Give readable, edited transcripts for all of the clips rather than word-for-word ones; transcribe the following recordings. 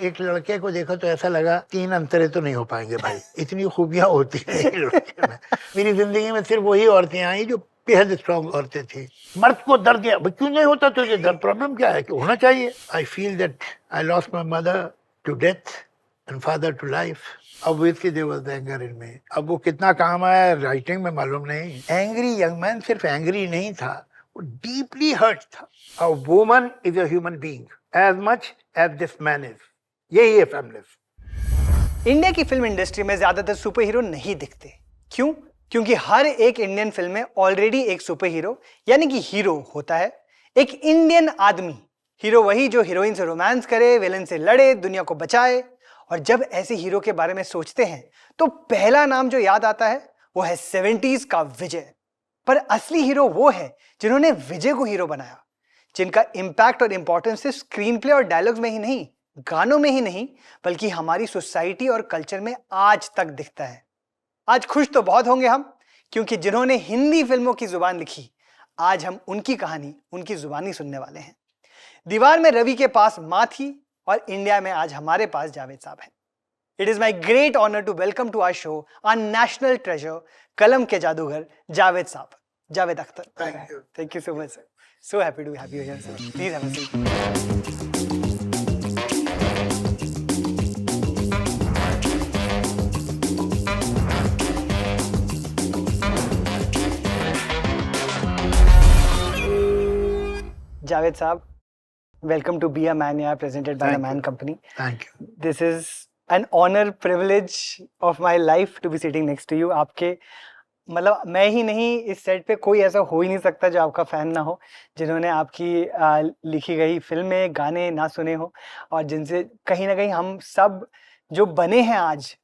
एक लड़के को देखा तो ऐसा लगा 3 अंतरे तो नहीं हो पाएंगे भाई, इतनी खूबियां होती हैं एक लड़के में। मेरी जिंदगी में सिर्फ वही औरतें आई जो बेहद स्ट्रॉन्ग औरतें थी। मर्द को दर्द दिया, क्यों नहीं होता तुझे दर्द, प्रॉब्लम क्या है, होना चाहिए। I feel that I lost my mother to death and father to life. Obviously there was anger in me. अब वो कितना काम आया राइटिंग में मालूम नहीं। एंग्री यंग मैन सिर्फ एंग्री नहीं था, वो डीपली हर्ट था। A woman is a human being as much as this man is. यही है फेमिनिज्म। इंडिया की फिल्म इंडस्ट्री में ज्यादातर सुपर हीरो नहीं दिखते। क्यों? क्योंकि हर एक इंडियन फिल्म में ऑलरेडी एक सुपर हीरो यानी कि हीरो होता है, एक इंडियन आदमी। हीरो वही जो हीरोइन से रोमांस करे, विलन से लड़े, दुनिया को बचाए। और जब ऐसे हीरो के बारे में सोचते हैं तो पहला नाम जो याद आता है वो है 70s का विजय। पर असली हीरो वो है जिन्होंने विजय को हीरो बनाया, जिनका इंपैक्ट और इंपॉर्टेंस सिर्फ स्क्रीन प्ले और डायलॉग्स में ही नहीं, गानों में ही नहीं, बल्कि हमारी सोसाइटी और कल्चर में आज तक दिखता है। आज खुश तो बहुत होंगे हम, क्योंकि जिन्होंने हिंदी फिल्मों की जुबान लिखी, आज हम उनकी कहानी, उनकी जुबानी सुनने वाले हैं। दीवार में रवि के पास मां थी और इंडिया में आज हमारे पास जावेद साहब हैं। It is my great honour to welcome to our show our national treasure, कलम के जादूगर Javed sahab, Javed Akhtar. Thank you so much sir, so happy to have you here sir, please have a seat. Javed Saab, welcome to Be a Man Yeah, presented by the Man Company. Thank you. This is an honor, privilege of my life to be sitting next to you. आपके मतलब मैं ही नहीं, इस set पे कोई ऐसा हो ही नहीं सकता जो आपका फैन ना हो, जिन्होंने आपकी लिखी गई फिल्में, गाने ना सुने हो, और जिनसे कहीं ना कहीं हम सब जो बने हैं आज,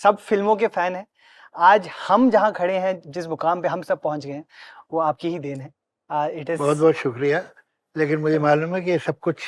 सब फिल्मों के फैन हैं। आज हम जहाँ खड़े हैं, जिस मुकाम पे हम सब पहुंच गए हैं, वो आपकी ही देन है। इट इज बहुत बहुत शुक्रिया। लेकिन मुझे मालूम है कि ये सब कुछ,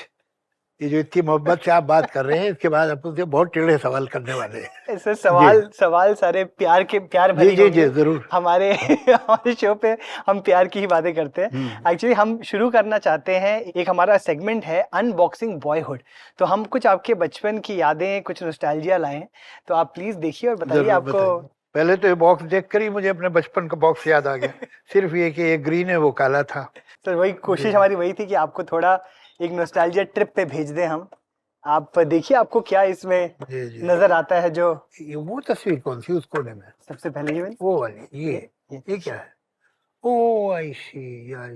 ये जो इतनी मोहब्बत से आप बात कर रहे हैं, इसके बाद आप मुझसे बहुत टेढ़े सवाल करने वाले हैं। सर सवाल सारे प्यार भरे जी जी जरूर। हमारे शो पे हम प्यार की ही बातें करते हैं। एक्चुअली हम शुरू करना चाहते हैं, एक हमारा सेगमेंट है अनबॉक्सिंग बॉयहुड। तो हम कुछ आपके बचपन की यादें, कुछ नॉस्टैल्जिया लाए हैं, तो आप प्लीज देखिए और बताइए आपको। पहले तो ये बॉक्स देखकर ही मुझे अपने बचपन का बॉक्स याद आ गया। सिर्फ ये कि ये ग्रीन है, वो काला था। सर वही कोशिश हमारी वही थी कि आपको थोड़ा एक नॉस्टैल्जिया ट्रिप पे भेज दें हम। आप देखिए आपको क्या इसमें नजर आता है। जो वो तस्वीर कौन सी उस कोने में? सबसे पहले ये वो वाली, ये क्या है? ओ आई सी, या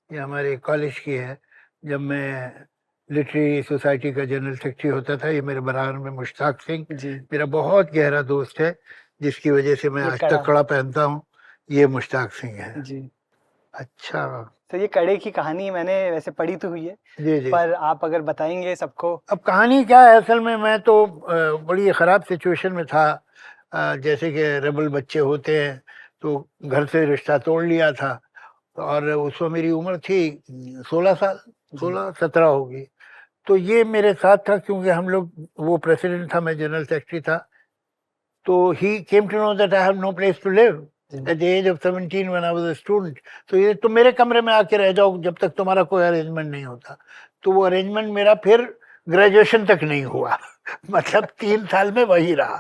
ये हमारे कॉलेज की है, जब मैं लिटरेरी सोसाइटी का जनरल सेक्रेटरी होता था। ये मेरे बराबर में मुश्ताक सिंह मेरा बहुत गहरा दोस्त है, जिसकी वजह से मैं आज तक कड़ा पहनता हूँ। ये मुश्ताक सिंह है जी। अच्छा, तो ये कड़े की कहानी मैंने वैसे पढ़ी तो हुई है जी, पर आप अगर बताएंगे सबको। अब कहानी क्या है, असल में मैं तो बड़ी ख़राब सिचुएशन में था। जैसे कि रेबल बच्चे होते हैं, तो घर से रिश्ता तोड़ लिया था। और उस वक्त मेरी उम्र थी 16 साल, 16-17 होगी। तो ये मेरे साथ था, क्योंकि हम लोग, वो प्रेसिडेंट था, मैं जनरल सेक्रेटरी था। तो he came to know that I have no place to live at the age of 17 when I was a student. तो ये तुम मेरे कमरे में आके रह जाओ जब तक तुम्हारा कोई अरेंजमेंट नहीं होता। तो वो अरेंजमेंट मेरा फिर ग्रेजुएशन तक नहीं हुआ। मतलब 3 साल में वही रहा।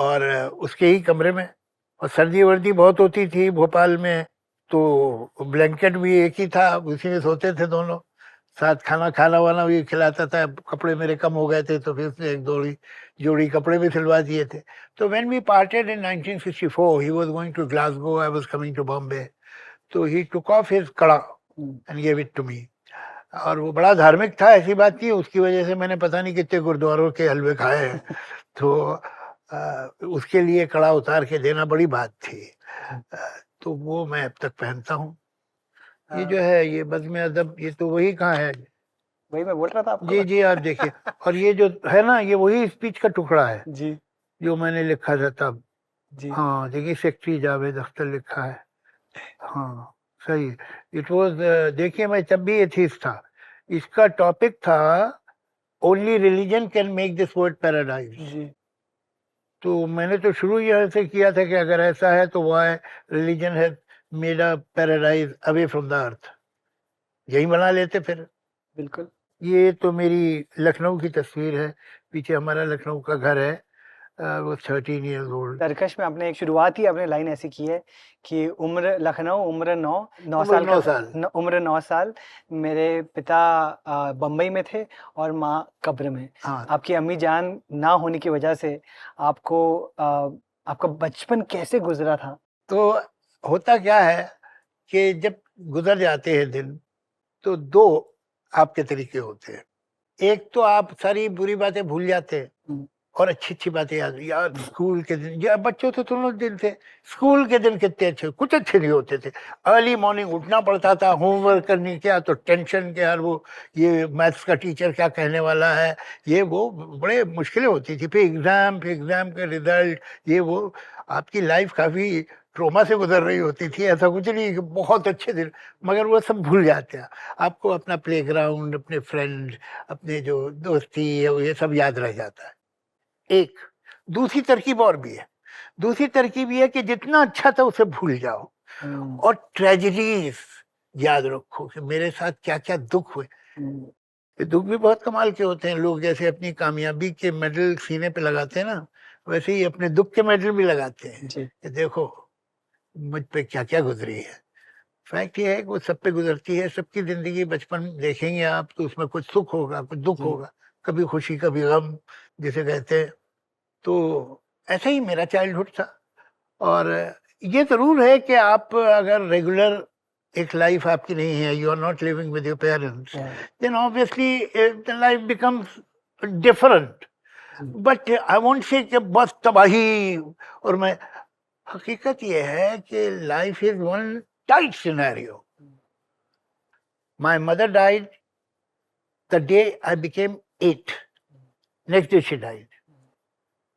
और उसके ही कमरे में, और सर्दी वर्दी बहुत होती थी भोपाल में, तो ब्लैंकेट भी एक ही था, उसी में सोते थे दोनों साथ। खाना वाना भी खिलाता था। कपड़े मेरे कम हो गए थे, तो फिर उसने एक जोड़ी कपड़े भी सिलवा दिए थे। तो when we parted in 1964, he was going to Glasgow, I was coming to Bombay. तो he took off his कड़ा and gave it to me. और वो बड़ा धार्मिक था, ऐसी बात थी, उसकी वजह से मैंने पता नहीं कितने गुरुद्वारों के हलवे खाए हैं। तो उसके लिए कड़ा उतार के देना बड़ी बात थी। तो वो मैं अब तक पहनता हूँ। ये जो है, ये बज़्म अदब, ये तो वही कहाँ है, वही मैं बोल रहा था आपको। जी आप देखिए। और ये जो है ना, ये वही स्पीच का टुकड़ा है जी, जो मैंने लिखा था तब जी। हाँ देखिए, सेक्रेटरी जावेद अख्तर लिखा है। हाँ सही। इट वाज, देखिए मैं तब भी एथीस्ट था। इसका टॉपिक था only religion can make this world paradise. तो मैंने तो शुरू यहाँ से किया था कि अगर ऐसा है तो why religion has made a paradise away from the earth. यही बना लेते फिर। बिल्कुल, ये तो मेरी लखनऊ की तस्वीर है, पीछे हमारा लखनऊ का घर है। वो 13 ईयर्स ओल्ड। तरकश में आपने एक शुरुआत ही आपने लाइन ऐसी की है कि उम्र लखनऊ, उम्र 9 उम्र साल 9 का साल। उम्र 9 साल। मेरे पिता बम्बई में थे और माँ कब्र में। हाँ, आपकी अम्मी जान ना होने की वजह से आपको आपका बचपन कैसे गुजरा था? तो होता क्या है कि जब गुज़र जाते हैं दिन, तो 2 आपके तरीके होते हैं। एक तो आप सारी बुरी बातें भूल जाते हैं हुँ, और अच्छी-अच्छी बातें याद, यार स्कूल के दिन, या बच्चों तो दोनों दिन थे। स्कूल के दिन कितने अच्छे, कुछ अच्छे नहीं होते थे। अर्ली मॉर्निंग उठना पड़ता था, होमवर्क करने क्या तो टेंशन के, यार वो ये मैथ्स का टीचर क्या कहने वाला है, ये वो बड़े मुश्किलें होती थी। फिर एग्ज़ाम के रिज़ल्ट, ये वो, आपकी लाइफ़ काफ़ी ट्रॉमा से गुज़र रही होती थी। ऐसा कुछ नहीं कि बहुत अच्छे दिन, मगर वो सब भूल जाते हैं। आपको अपना प्लेग्राउंड, अपने फ्रेंड, अपने जो दोस्ती है, वो ये सब याद रह जाता है। एक दूसरी तरकीब और भी है। दूसरी तरकीब ये है कि जितना अच्छा था उसे भूल जाओ हुँ, और ट्रेजेडीज याद रखो कि मेरे साथ क्या-क्या दुःख हुए। हुँ, ये दुःख भी बहुत कमाल के होते हैं। लोग जैसे अपनी कामयाबी के मेडल सीने पे लगाते हैं ना, वैसे ही अपने दुःख के मेडल भी लगाते हैं जी, कि देखो मुझ पे क्या-क्या गुज़री है। फैक्ट ये है कि वो सब पे गुज़रती है। सबकी ज़िंदगी बचपन देखेंगे आप तो उसमें कुछ सुख होगा, कुछ दुःख जी, होगा, कभी खुशी, कभी गम जिसे कहते हैं। तो ऐसा ही मेरा चाइल्डहुड था। और ये ज़रूर है कि आप अगर रेगुलर एक लाइफ आपकी नहीं है, you are not living with your parents, या then obviously the life becomes different. जी, बट आई वोंट से कि बस तबाही। और मैं, हकीकत ये है कि life is one tight scenario. My mother died the day I became 8, next day she died.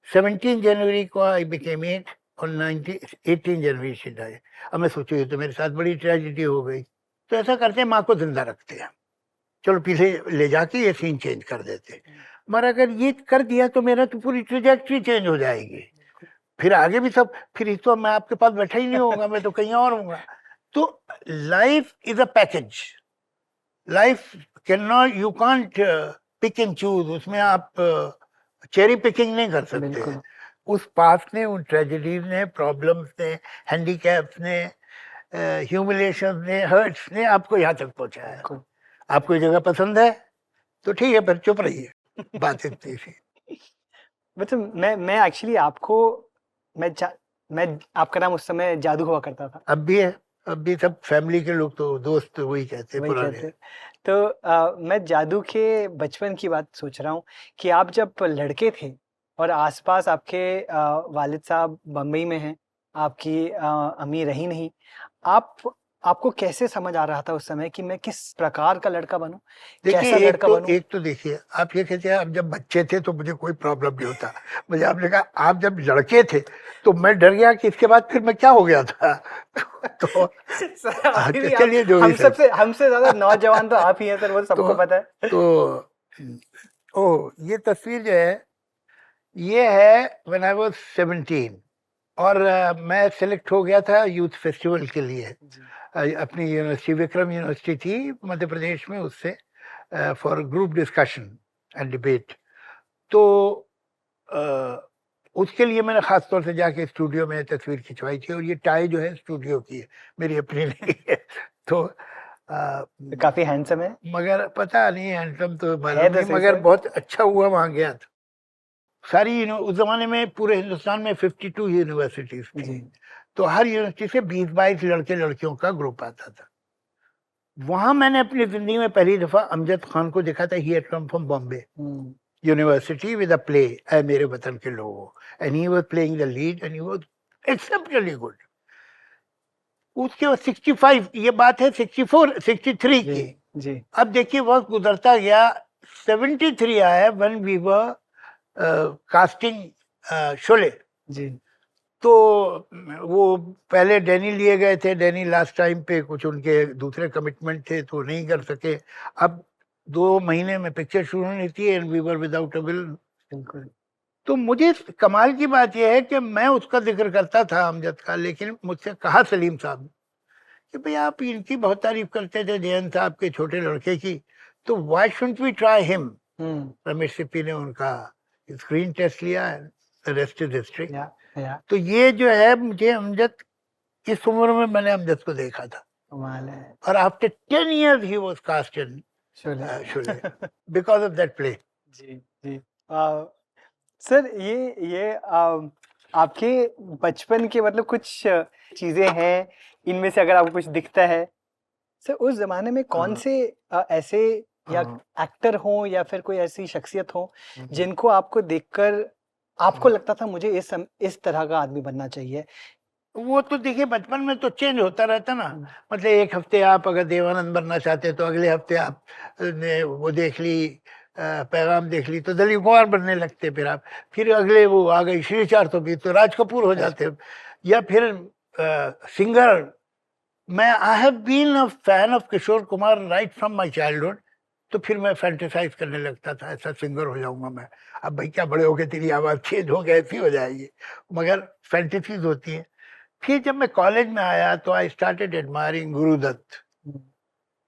17 जनवरी को आई बिकेम 8 और 18 जनवरी से डाई। अब मैं सोचो ये तो मेरे साथ बड़ी ट्रेजेडी हो गई। तो ऐसा करते हैं, माँ को जिंदा रखते हैं, चलो पीछे ले जाके ये सीन चेंज कर देते हैं। मगर अगर ये कर दिया तो मेरा तो पूरी ट्रेजेक्ट्री चेंज हो जाएगी। फिर आगे भी सब, फिर तो मैं आपके पास बैठा ही नहीं होगा, मैं तो कहीं और हूँगा। तो life is a package. Life can not, you can't pick and choose. उसमें आप चेरी पिकिंग नहीं कर सकते हैं। बिल्कुल, उस पास्ट ने, उन ट्रेजेडीज ने, प्रॉब्लम्स ने, हैंडीकैप्स ने, ह्यूमिलेशन ने, हर्ट्स ने आपको यहाँ तक पहुंचाया है। बिल्कुल। आपको ये जगह पसंद है तो ठीक है, फिर चुप रहिए। बात इतनी सी। मतलब मैं एक्चुअली आपको मैं जा मैं आपका नाम उस समय जादू हुआ करता था, अब भी है, अब भी सब फैमिली के लोग तो दोस्त वही कहते हैं वही पुराने। कहते हैं। तो मैं जादू के बचपन की बात सोच रहा हूँ कि आप जब लड़के थे और आस-पास आपके वालिद साहब बम्बई में हैं, आपकी अम्मी रही नहीं, आप आपको कैसे समझ आ रहा था उस समय कि मैं किस प्रकार का लड़का बनूँ? देखिए, कैसा लड़का बनूँ? एक तो देखिए, आप ये कहते हैं आप जब बच्चे थे तो मुझे कोई प्रॉब्लम नहीं होता। मुझे आपने कहा आप जब लड़के थे तो मैं डर गया कि इसके बाद फिर मैं क्या हो गया था। तो सर अभी भी आप चलिए जो भी सर। हमसे ज़्यादा नौजवान तो आप ही हैं सर, वो सबको तो पता है। तो ओ ये तस्वीर जो है, ये है व्हेन आई वाज 17। और मैं सेलेक्ट हो गया था यूथ फेस्टिवल के लिए। जी, अपनी यूनिवर्सिटी, विक्रम यूनिवर्सिटी थी मध्य प्रदेश में, उससे for group discussion and debate. तो अ, उसके लिए मैंने खास तौर से जाके स्टूडियो में तस्वीर खिंचवाई थी, और ये टाई जो है स्टूडियो की है, मेरी अपनी नहीं है। तो अ, काफ़ी हैंडसम है। मगर पता नहीं, हैंडसम तो है मालूम तो नहीं, सही मगर सर। बहुत अच्छा हुआ वहाँ गया था। सारी उस ज़माने में पूरे हिंदुस्तान में 52 यूनिवर्सिटीज़ थी। जी, तो हर यूनिवर्सिटी से 20-22 लड़के-लड़कियों का ग्रुप आता था। वहाँ मैंने अपनी ज़िंदगी में पहली दफ़ा अमजद खान को देखा था। He had come from Bombay hmm, university with a play, ऐ मेरे वतन के लोगों, and he was playing the lead and he was exceptionally good. उसके बाद 65, ये बात है 64 63 जी, की। जी, अब देखिए वक़्त गुज़रता गया, 73 आया when we were casting Sholay. जी, तो वो पहले डैनी लिए गए थे, डैनी लास्ट टाइम पे कुछ उनके दूसरे कमिटमेंट थे तो नहीं कर सके। अब 2 महीने में पिक्चर शुरू होनी थी and we were without a will. बिल्कुल। तो मुझे कमाल की बात ये है कि मैं उसका ज़िक्र करता था अमजद का, लेकिन मुझसे कहा सलीम साहब कि भई आप इनकी बहुत तारीफ़ करते थे जयंत साहब के छोटे लड़के की, तो why shouldn't we try him? Hmm, Ramesh Sippy ने उनका स्क्रीन टेस्ट लिया, द रेस्ट इज हिस्ट्री। या तो ये जो है, मुझे अमजद, इस उम्र में मैंने अमजद को देखा था, कमाल है। और after 10 years he was cast in Sholay. Sholay because of that play. जी जी। आ, सर ये आपके बचपन के मतलब कुछ चीजें हैं, इनमें से अगर आपको कुछ दिखता है सर, उस जमाने में कौन हाँ। से ऐसे या हाँ। एक्टर हो या फिर कोई ऐसी शख्सियत हो हम्म। जिनको आपको देखकर आपको लगता था मुझे इस तरह का आदमी बनना चाहिए? वो तो देखिए, बचपन में तो चेंज होता रहता ना। मतलब एक हफ्ते आप अगर देवानंद बनना चाहते तो अगले हफ्ते आप ने वो देख ली, पैगाम देख ली तो दलीप कुमार बनने लगते, फिर अगले वो आ गई श्री 420 तो राज कपूर हो जाते, या फिर सिंगर। मैं I have been a fan of Kishore Kumar right from my childhood. तो फिर मैं फैंटेसाइज करने लगता था, ऐसा सिंगर हो जाऊंगा मैं। अब भाई क्या बड़े हो गए, तेरी आवाज चेंज हो गई, ऐसी हो जाएगी, मगर फैंटेसीज होती है। फिर जब मैं कॉलेज में आया तो आई स्टार्टेड एडमायरिंग गुरुदत्त।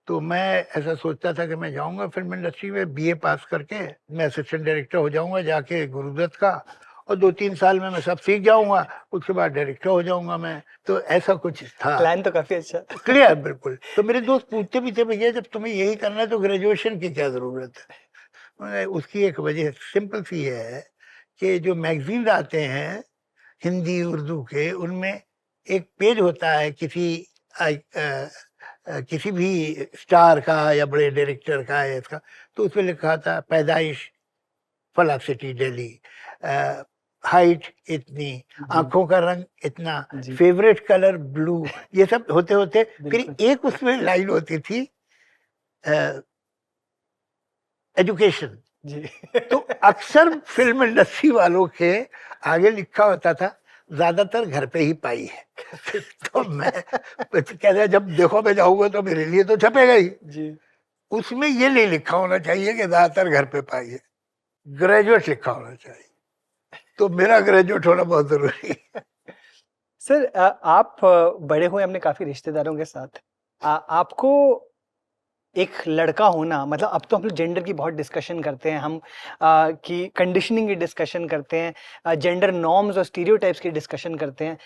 तो मैं ऐसा सोचता था कि मैं जाऊंगा फिल्म इंडस्ट्री में, बीए पास करके मैं असिस्टेंट डायरेक्टर हो जाऊंगा जाके गुरुदत्त का, और 2-3 साल में मैं सब सीख जाऊंगा, उसके बाद डायरेक्टर हो जाऊंगा मैं। तो ऐसा कुछ था, प्लान तो काफी अच्छा था। क्लियर बिल्कुल। तो मेरे दोस्त पूछते भी थे, भैया जब तुम्हें यही करना है तो ग्रेजुएशन की क्या जरूरत है? उसकी एक वजह सिंपल सी है कि जो मैगजीन आते हैं हिंदी उर्दू के, उनमें एक पेज होता है किसी भी स्टार का या बड़े डायरेक्टर का या इसका, तो उसमें लिखा था पैदाइश फला सिटी दिल्ली, हाइट इतनी, आंखों का रंग इतना, फेवरेट कलर ब्लू, ये सब होते होते फिर एक उसमें लाइन होती थी एजुकेशन। जी। तो अक्सर फिल्म इंडस्ट्री वालों के आगे लिखा होता था ज्यादातर घर पे ही पाई है। तो मैं कहता, जब देखो मैं जाऊंगा तो मेरे लिए तो छपेगा ही जी। उसमें ये नहीं लिखा होना चाहिए कि ज्यादातर घर पे पाई है, ग्रेजुएट लिखा होना चाहिए। तो मेरा ग्रेजुएट होना बहुत जरूरी है। सर आप बड़े हुए अपने काफी रिश्तेदारों के साथ, आपको एक लड़का होना, मतलब अब तो हम लोग जेंडर की बहुत डिस्कशन करते हैं, हम कि कंडीशनिंग की डिस्कशन करते हैं, जेंडर नॉर्म्स और स्टीरियोटाइप्स की डिस्कशन करते हैं।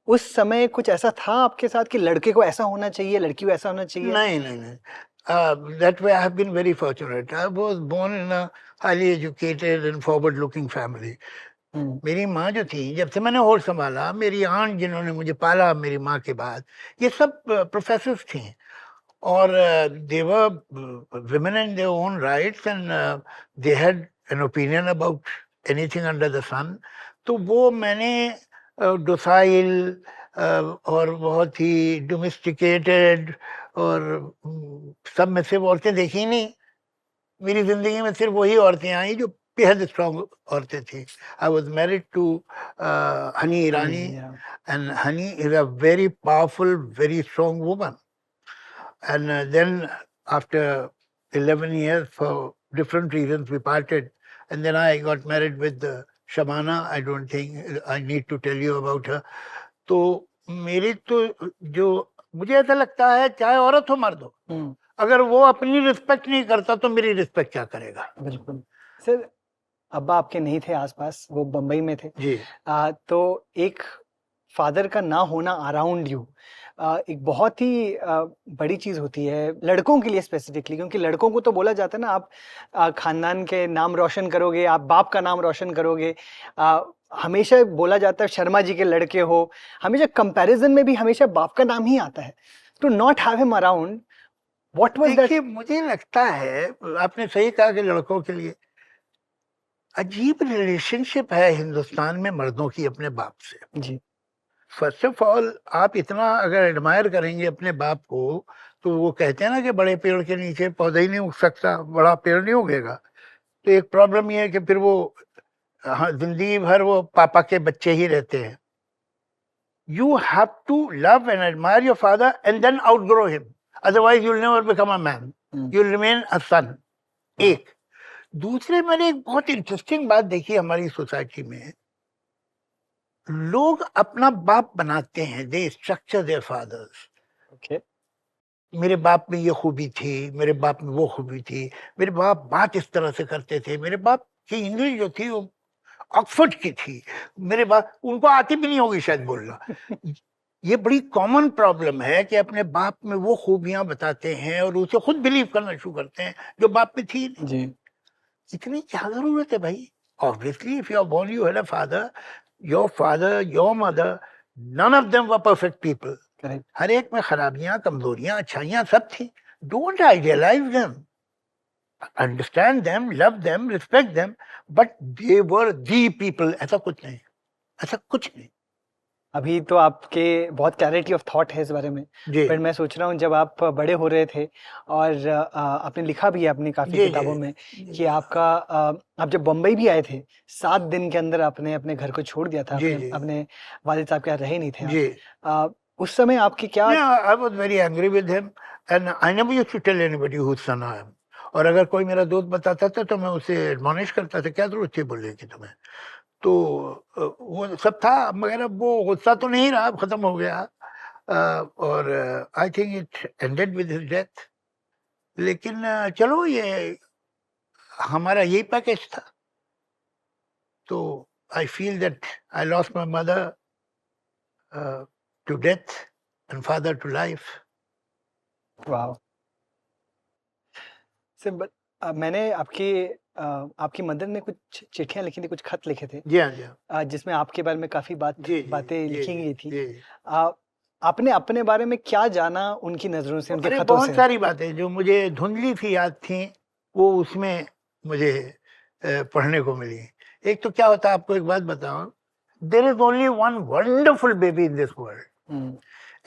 उस समय कुछ ऐसा था आपके साथ कि लड़के को ऐसा होना चाहिए, लड़की को ऐसा होना चाहिए? नहीं नहीं नहीं, that way I have been very fortunate. I was born in a highly educated and forward looking family. मेरी माँ जो थी, जब से मैंने होश संभाला, मेरी आंट जिन्होंने मुझे पाला मेरी माँ के बाद, ये सब प्रोफेसर्स थी, और they were women in their own rights, and they had an opinion about anything under the sun. तो वो मैंने डोसाइल और बहुत ही डोमेस्टिकेटेड और सब में से औरतें देखी नहीं। मेरी जिंदगी में सिर्फ वही औरतें आई जो बेहद स्ट्रॉन्ग औरतें थी। I was married to Honey Irani, and Honey is a very powerful, very strong woman. And then after 11 years, for different reasons, we parted. And then I got married with Shamana. I don't think I need to tell you about her. तो मेरी तो जो मुझे ऐसा लगता है, चाहे औरत हो मर्द हो, अगर वो अपनी रिस्पेक्ट नहीं करता तो मेरी रिस्पेक्ट क्या करेगा? बिल्कुल। सर अब्बा आपके नहीं थे आसपास, वो बम्बई में थे जी। तो एक फादर का ना होना अराउंड यू एक बहुत ही बड़ी चीज होती है लड़कों के लिए स्पेसिफिकली, क्योंकि लड़कों को तो बोला जाता है ना, आप खानदान के नाम रोशन करोगे, आप बाप का नाम रोशन करोगे। हमेशा बोला जाता है शर्मा जी के लड़के हो, हमेशा कंपैरिजन में भी हमेशा बाप का नाम ही आता है। To not have him around, what was that? देखिए, मुझे लगता है आपने सही कहा कि लड़कों के लिए अजीब रिलेशनशिप है हिंदुस्तान में मर्दों की अपने बाप से। जी। फर्स्ट ऑफ ऑल, आप इतना अगर एडमायर करेंगे अपने बाप को, तो वो कहते हैं ना कि बड़े पेड़ के नीचे पौधा ही नहीं उग सकता, बड़ा पेड़ नहीं उगेगा। तो एक प्रॉब्लम ये है कि फिर वो जिंदगी भर वो पापा के बच्चे ही रहते हैं। You have to love and admire your father and then outgrow him, otherwise you will never become a man, you will remain a son. एक दूसरे, मैंने एक बहुत इंटरेस्टिंग बात देखी हमारी सोसाइटी में, लोग अपना बाप बनाते हैं, दे स्ट्रक्चर देयर फादर्स। ओके। मेरे बाप में ये खूबी थी, मेरे बाप में वो खूबी थी, मेरे बाप बात इस तरह से करते थे, मेरे बाप की इंग्लिश जो थी वो ऑक्सफोर्ड की थी, मेरे बाप उनको आती भी नहीं होगी शायद बोलना। ये बड़ी कॉमन प्रॉब्लम है कि अपने बाप में वो खूबियां बताते हैं और उसे खुद बिलीव करना शुरू करते हैं जो बाप में थी नहीं। जी इतनी क्या जरूरत है भाई? Obviously if you are born you had a father, your mother, none of them were perfect people. Correct हर एक में खराबियां, कमजोरियां, अच्छाइयां सब थी। Don't idealise them, understand them, love them, respect them, but they were the people. ऐसा कुछ नहीं, ऐसा कुछ नहीं। अभी तो आपके बहुत क्लैरिटी ऑफ थॉट है इस बारे में, जी पर मैं सोच रहा हूँ जब आप बड़े हो रहे थे और आपने लिखा भी है अपनी काफ़ी जी किताबों जी में जी कि आपका आप जब बम्बई भी आए थे 7 दिन के अंदर आपने अपने घर को छोड़ दिया था, जी अपने जी अपने वालिद साहब के यहाँ रहे नहीं थे जी। आप। उस समय आपकी क्या Yeah, I was very angry with him and I never used to tell anybody whose son I am. और अगर कोई मेरा दोस्त बताता था तो मैं उसे एडमॉनिश करता था, क्या जरूरत थी बोलने की तुम्हें। तो वो सब था, मगर अब वो गुस्सा तो नहीं रहा, अब खत्म हो गया। और I think it ended with his death. लेकिन चलो ये हमारा यही पैकेज था। तो I feel that I lost my mother to death and father to life. वाह सर मैंने आपकी मदर ने कुछ चिट्ठियां लिखी थी, कुछ खत लिखे थे जी हाँ जी हाँ। जिसमें आपके बारे में काफी जी जी बातें जी लिखी जी गई थी। जी जी। आ, आपने अपने बारे में क्या जाना उनकी नजरों से, उनके अरे खतों बहुत से? सारी बातें जो मुझे धुंधली सी याद थी वो उसमें मुझे पढ़ने को मिली। एक तो क्या होता है, आपको एक बात बताऊं, there is only one wonderful baby in this world hmm,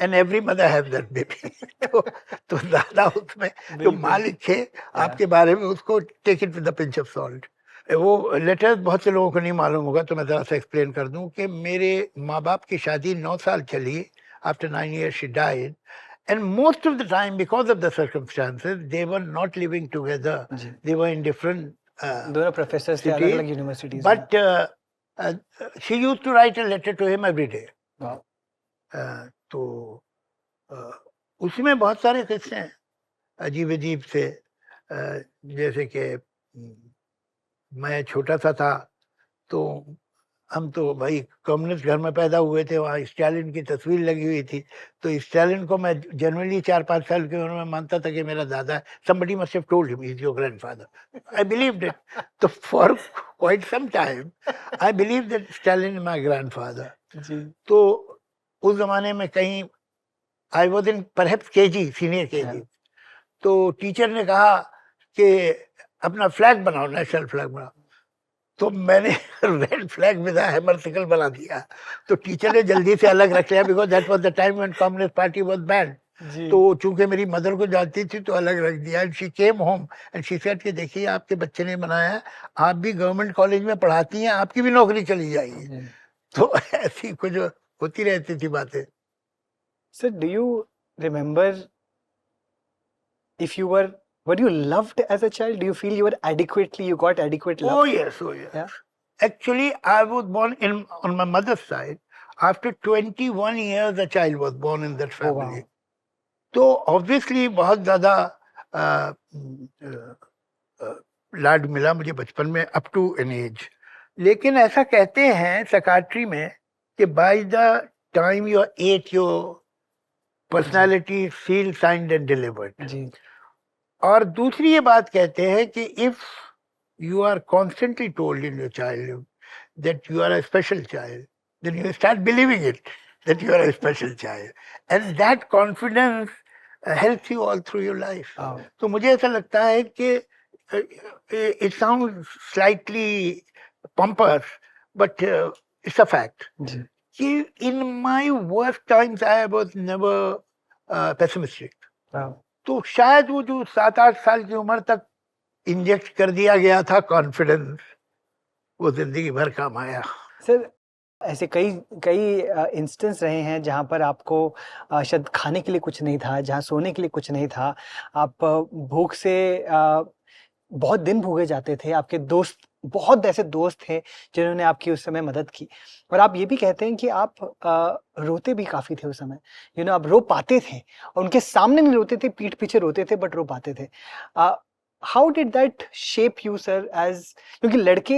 and every mother have that baby. तो दादा उसमें जो बिल्कुल मालिक थे या, आपके बारे में, उसको take it with the pinch of salt. वो लेटर बहुत से लोगों को नहीं मालूम होगा तो मैं जरा सा एक्सप्लेन कर दूं कि मेरे माँ बाप की शादी 9 साल चली। After 9 years she died. And most of the time, because of the circumstances, they were not living together. जी They were in different दोनों प्रोफेसर्स थे अलग cities. अलग यूनिवर्सिटीज में। But uh, she used to write a letter to him every day. वाह, तो उसमें बहुत सारे किस्से हैं अजीब अजीब से। जैसे कि मैं छोटा सा था तो हम तो भाई कम्युनिस्ट घर में पैदा हुए थे, वहाँ स्टालिन की तस्वीर लगी हुई थी। तो स्टालिन को मैं जनरली 4-5 साल की उम्र में मानता था कि मेरा दादा है। somebody must have told him he's your grandfather. I believed it. तो for quite some time I believed that Stalin is my grandfather. जी तो उस जमाने में कहीं I was in perhaps KG, senior हाँ, KG। तो टीचर ने कहा कि अपना फ्लैग बनाओ, नेशनल फ्लैग बनाओ। तो मैंने red flag with hammer sickle बना दिया। तो टीचर ने जल्दी से अलग रख लिया because that was the time when communist party was banned. जी तो चूंकि मेरी मदर को जानती थी तो अलग रख दिया। And she came home and she said कि देखिए आपके बच्चे ने बनाया है, आप भी गवर्नमेंट कॉलेज में पढ़ाती हैं, आपकी भी नौकरी चली जाएगी। जी। तो ऐसी कुछ होती रहती थी बातें। Sir do you remember if you were you loved as a child? Do you feel you got adequate love? Oh yes, oh yes. Yeah. Actually, I was born on my mother's side. After 21 years, a child was born in that Oh, wow. family. तो obviously बहुत ज़्यादा लाड मिला मुझे बचपन में up to N as. लेकिन ऐसा कहते हैं साइकाट्री में कि by the time you are 8 your personality फील साइंड एंड डिलीवर्ड। जी और दूसरी ये बात कहते हैं कि if you are constantly told in your childhood that you are a special child, then you start believing it, that you are a special child. And that confidence helps you all through your life. हाँ, तो मुझे ऐसा लगता है कि it sounds slightly pompous, but it's a fact. जी कि in my worst times I was never pessimistic. हाँ, तो शायद वो जो 7-8 साल की उम्र तक इंजेक्ट कर दिया गया था कॉन्फिडेंस, वो जिंदगी भर काम आया। सर ऐसे कई कई इंस्टेंस रहे हैं जहाँ पर आपको शायद खाने के लिए कुछ नहीं था, जहाँ सोने के लिए कुछ नहीं था, आप भूख से बहुत दिन भूगे जाते थे, आपके दोस्त, बहुत ऐसे दोस्त थे जिन्होंने आपकी उस समय मदद की, और आप ये भी कहते हैं कि आप रोते भी काफी थे उस समय, आप रो पाते थे, और उनके सामने नहीं रोते थे, पीठ पीछे रोते थे, बट रो पाते थे। How did that shape you sir, as, क्योंकि लड़के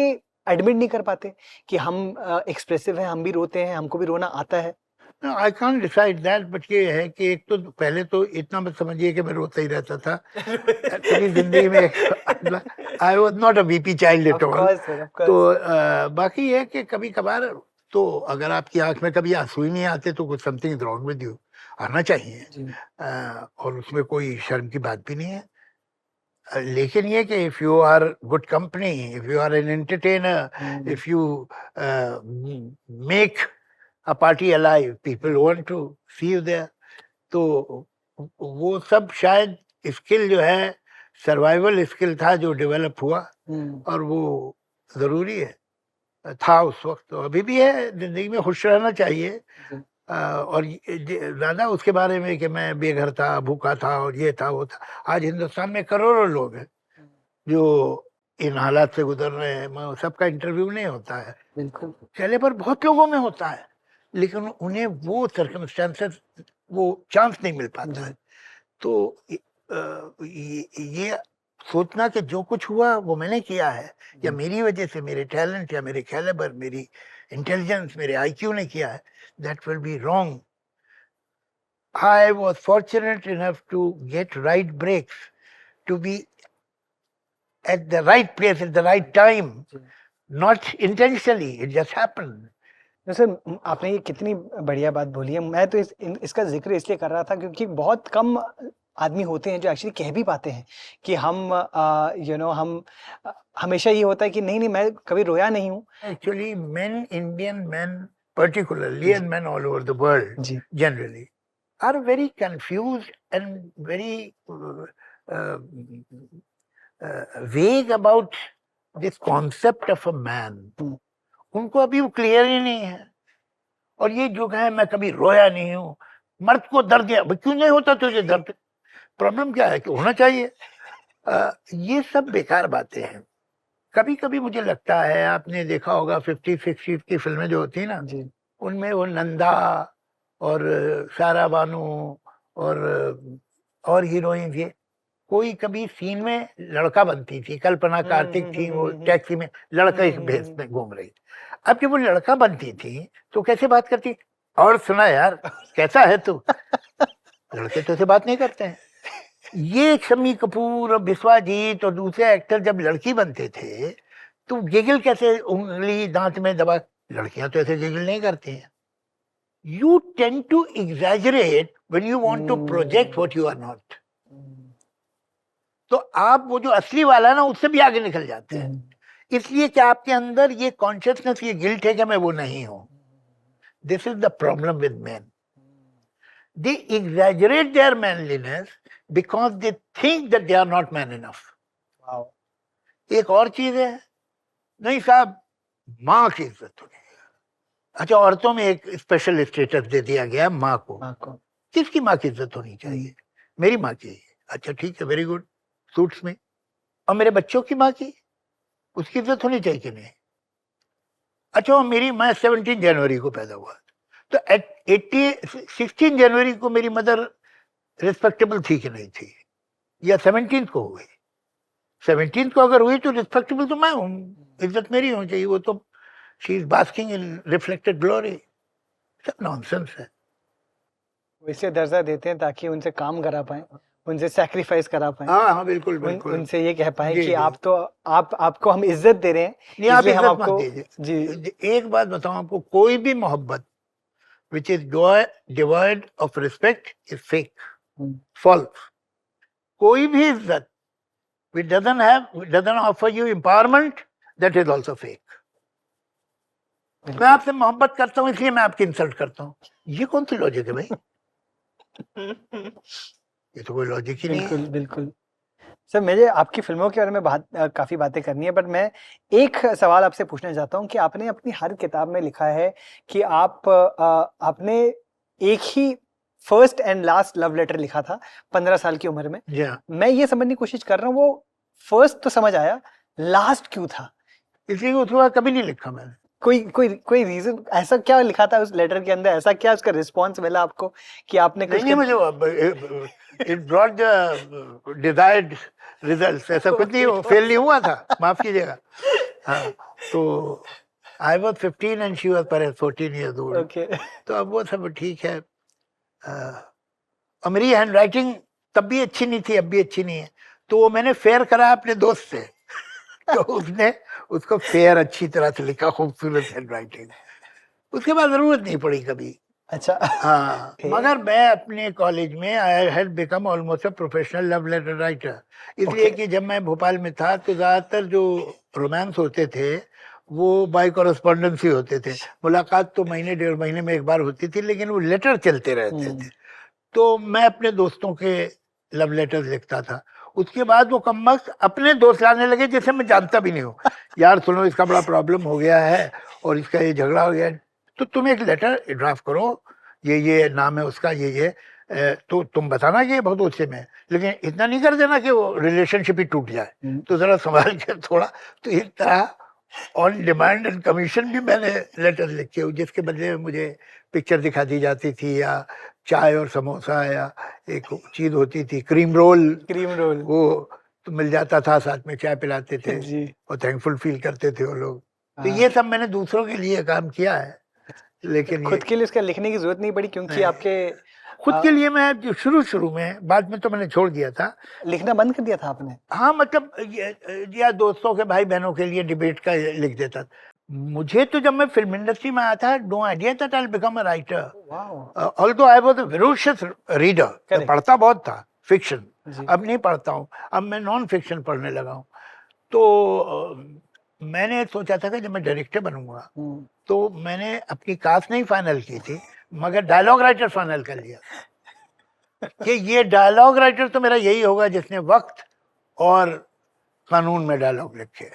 एडमिट नहीं कर पाते कि हम एक्सप्रेसिव हैं, हम भी रोते हैं, हमको भी रोना आता है। I can't decide that, but ये है कि एक तो पहले तो इतना मत समझिए कि मैं रोता ही रहता था। एक्चुअली जिंदगी में आई was not a VP child at all. तो बाकी है कि कभी कभार तो अगर आपकी आंख में कभी आंसू ही नहीं आते तो कुछ something is wrong with you, आना चाहिए। और उसमें कोई शर्म की बात भी नहीं है। लेकिन ये कि if you are good company, if you are an entertainer, if you make a party alive, people want to see you there, तो वो सब शायद स्किल जो है, सर्वाइवल स्किल था जो डेवलप हुआ, और वो जरूरी है, था उस वक्त, तो अभी भी है। जिंदगी में खुश रहना चाहिए। और ज्यादा उसके बारे में कि मैं बेघर था, भूखा था, और ये था वो था, आज हिंदुस्तान में करोड़ों लोग हैं जो इन हालात से गुजर रहे हैं। सबका इंटरव्यू नहीं होता है, बिल्कुल, चले पर बहुत लोगों में होता है, लेकिन उन्हें वो सर्कमस्टेंसेस, वो चांस नहीं मिल पाता है। तो ये सोचना कि जो कुछ हुआ वो मैंने किया है, या मेरी वजह से, मेरे टैलेंट या मेरे कैलिबर, मेरी इंटेलिजेंस, मेरे आईक्यू ने किया है, that will be wrong. I was fortunate enough to get right breaks, to be at the right place at the right time, not intentionally, it just happened. तो sir, आपने ये कितनी बढ़िया बात बोली है। मैं तो इसका जिक्र इसलिए कर रहा था क्योंकि बहुत कम आदमी होते हैं जो एक्चुअली कह भी पाते हैं कि हम हम हमेशा ये होता है कि नहीं मैं कभी रोया नहीं हूँ। Actually, men, Indian men particularly, and men all over the world generally, are very confused and very vague about this concept of a man. उनको अभी वो क्लियर ही नहीं है। और ये जो है, मैं कभी रोया नहीं हूँ, मर्द को दर्द है, क्यों नहीं होता तुझे दर्द, प्रॉब्लम क्या है, कि होना चाहिए। ये सब बेकार बातें हैं। कभी कभी मुझे लगता है, आपने देखा होगा 50-60 की फिल्में जो होती है ना, उनमें वो नंदा और सारा बानू और हीरोइन, ये कोई कभी सीन में लड़का बनती थी, कल्पना कार्तिक थी, वो टैक्सी में लड़का इस भेस में घूम रही। अब जब वो लड़का बनती थी तो कैसे बात करती, और सुना यार कैसा है तू, लड़के तो ऐसे बात नहीं करते हैं। ये शम्मी कपूर और बिस्वाजीत और दूसरे एक्टर जब लड़की बनते थे तो गिगल कैसे उंगली दांत में दबा, लड़कियां तो ऐसे गिगल नहीं करती हैं। You tend to exaggerate when you want to project what you are not. तो आप वो जो असली वाला है ना, उससे भी आगे निकल जाते हैं, इसलिए कि आपके अंदर ये कॉन्शियसनेस, ये गिल्ट है कि मैं वो नहीं हूं। This is the problem with man. They exaggerate their manliness because they think that they are not man enough. Wow. एक और चीज है, नहीं साहब, माँ की इज्जत होनी है। अच्छा, औरतों में एक स्पेशल स्टेटस दे दिया गया माँ को। किसकी माँ की इज्जत होनी चाहिए? मेरी माँ की। अच्छा ठीक है, वेरी गुड, सूट्स में। और मेरे बच्चों की माँ की, उसकी इज्जत होनी चाहिए कि नहीं? अच्छा, मेरी मैं 17 जनवरी को पैदा हुआ, तो 16 जनवरी को मेरी मदर रिस्पेक्टेबल थी कि नहीं थी, या 17 को हुई? 17 को अगर हुई तो रिस्पेक्टेबल तो मैं हूँ, इज्जत मेरी होनी चाहिए। वो तो she is basking in reflected glory. सब नॉनसेंस है। वैसे दर्जा देते हैं ताकि उनसे काम करा पाए, उनसे सैक्रिफाइस करा पाए। हाँ बिल्कुल बिल्कुल। उनसे ये कह पाए कि आप तो आपको हम इज्जत दे रहे हैं, नहीं आप इज्जत मत दीजिए जी। एक बात बताऊं आपको, कोई भी मोहब्बत which is devoid of respect is fake, false. कोई भी इज्जत which doesn't offer you empowerment, that is also fake. मैं आपसे मोहब्बत करता हूँ इसलिए मैं आपकी इंसल्ट करता हूँ, ये कौन सी लॉजिक है भाई? ये तो कोई लॉजिक ही नहीं है। बिल्कुल सर, मुझे आपकी फिल्मों के बारे में काफी बातें करनी है, बट मैं एक सवाल आपसे पूछना चाहता हूँ कि आपने अपनी हर किताब में लिखा है कि आपने एक ही first and last love letter लिखा था 15 साल की उम्र में। yeah. मैं ये समझने की कोशिश कर रहा हूँ वो फर्स्ट तो समझ आया, लास्ट क्यों था? इसलिए उसके बाद कभी नहीं लिखा मैंने। कोई रीजन, ऐसा क्या लिखा था उस लेटर के अंदर, ऐसा क्या उसका रिस्पांस मिला आपको कि आपने कुछ नहीं मुझे it brought the desired results, ऐसा कुछ नहीं, फेल नहीं हुआ था, माफ कीजिएगा। हाँ, तो I was 15 and she was पर 14 इयर्स ओल्ड। ओके। तो अब वो सब ठीक है। और मेरी हैंड राइटिंग तब भी अच्छी नहीं थी, अब भी अच्छी नहीं है, तो वो मैंने फेयर करा अपने दोस्त से तो उसने उसको फेयर अच्छी तरह से लिखा, खूबसूरत हैंड राइटिंग। उसके बाद जरूरत नहीं पड़ी कभी। अच्छा। हाँ, फिर? मगर मैं अपने कॉलेज में I had become almost a professional love letter writer, इसलिए Okay. कि जब मैं भोपाल में था तो ज्यादातर जो रोमांस होते थे वो बाय कॉरेस्पॉन्डेंस ही होते थे। मुलाकात तो महीने डेढ़ महीने में एक बार होती थी, लेकिन वो लेटर चलते रहते थे। तो मैं अपने दोस्तों के लव लेटर्स लिखता था। उसके बाद वो कमबख्त अपने दोस्त लाने लगे जिसे मैं जानता भी नहीं हूँ, यार सुनो इसका बड़ा प्रॉब्लम हो गया है और इसका ये झगड़ा हो गया है, तो तुम एक लेटर ड्राफ्ट करो, ये नाम है उसका, ये तो तुम बताना कि ये बहुत गुस्से में है, लेकिन इतना नहीं कर देना कि वो रिलेशनशिप ही टूट जाए, तो जरा संभाल के थोड़ा। तो इस तरह ऑन डिमांड एंड कमीशन भी मैंने लेटर लिखे हो, जिसके बदले में मुझे पिक्चर दिखा दी जाती थी, या चाय और समोसा, या एक चीज होती थी क्रीम रोल, वो तो मिल जाता था, साथ में चाय पिलाते थे जी। और थैंकफुल फील करते थे वो लोग। तो ये सब मैंने दूसरों के लिए काम किया है, लेकिन खुद के लिए उसका लिखने की जरूरत नहीं पड़ी क्योंकि नहीं। आपके खुद के लिए मैं जो शुरू में, बाद में तो मैंने छोड़ दिया था। लिखना बंद कर दिया था आपने? हाँ, मतलब या दोस्तों के भाई बहनों के लिए डिबेट का लिख देता था। मुझे तो जब मैं फिल्म इंडस्ट्री में आया था, no idea that I will become a writer, although I was a ferocious reader. मैं पढ़ता बहुत था फिक्शन, अब नहीं पढ़ता हूँ, अब मैं नॉन फिक्शन पढ़ने लगा हूँ। तो मैंने सोचा था कि जब मैं डायरेक्टर बनूंगा तो मैंने अपनी कास्ट नहीं फाइनल की थी, मगर डायलॉग राइटर फाइनल कर लिया कि ये डायलॉग राइटर तो मेरा यही होगा जिसने वक्त और कानून में डायलॉग लिखे।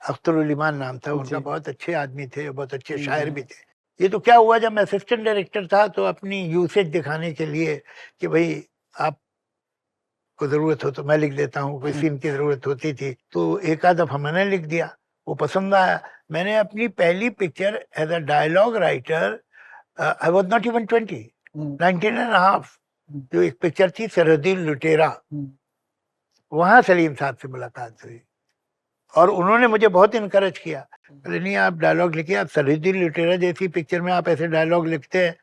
अख्तरुल ईमान नाम था उनका, बहुत अच्छे आदमी थे, बहुत अच्छे शायर भी थे। ये तो क्या हुआ, जब मैं असिस्टेंट डायरेक्टर था तो अपनी यूसेज दिखाने के लिए कि भाई आप को जरूरत हो तो मैं लिख देता हूँ, कोई सीन की जरूरत होती थी तो एक आध दफा मैंने लिख दिया, वो पसंद आया। मैंने अपनी पहली picture as a dialogue writer, I was not even 20, 19 and half, जो एक पिक्चर थी सरहदी लुटेरा, वहां सलीम साहब से मुलाकात हुई और उन्होंने मुझे बहुत इनकरेज किया, अरे नहीं आप डायलॉग लिखिए, आप सरहदी लुटेरा जैसी पिक्चर में आप ऐसे डायलॉग लिखते हैं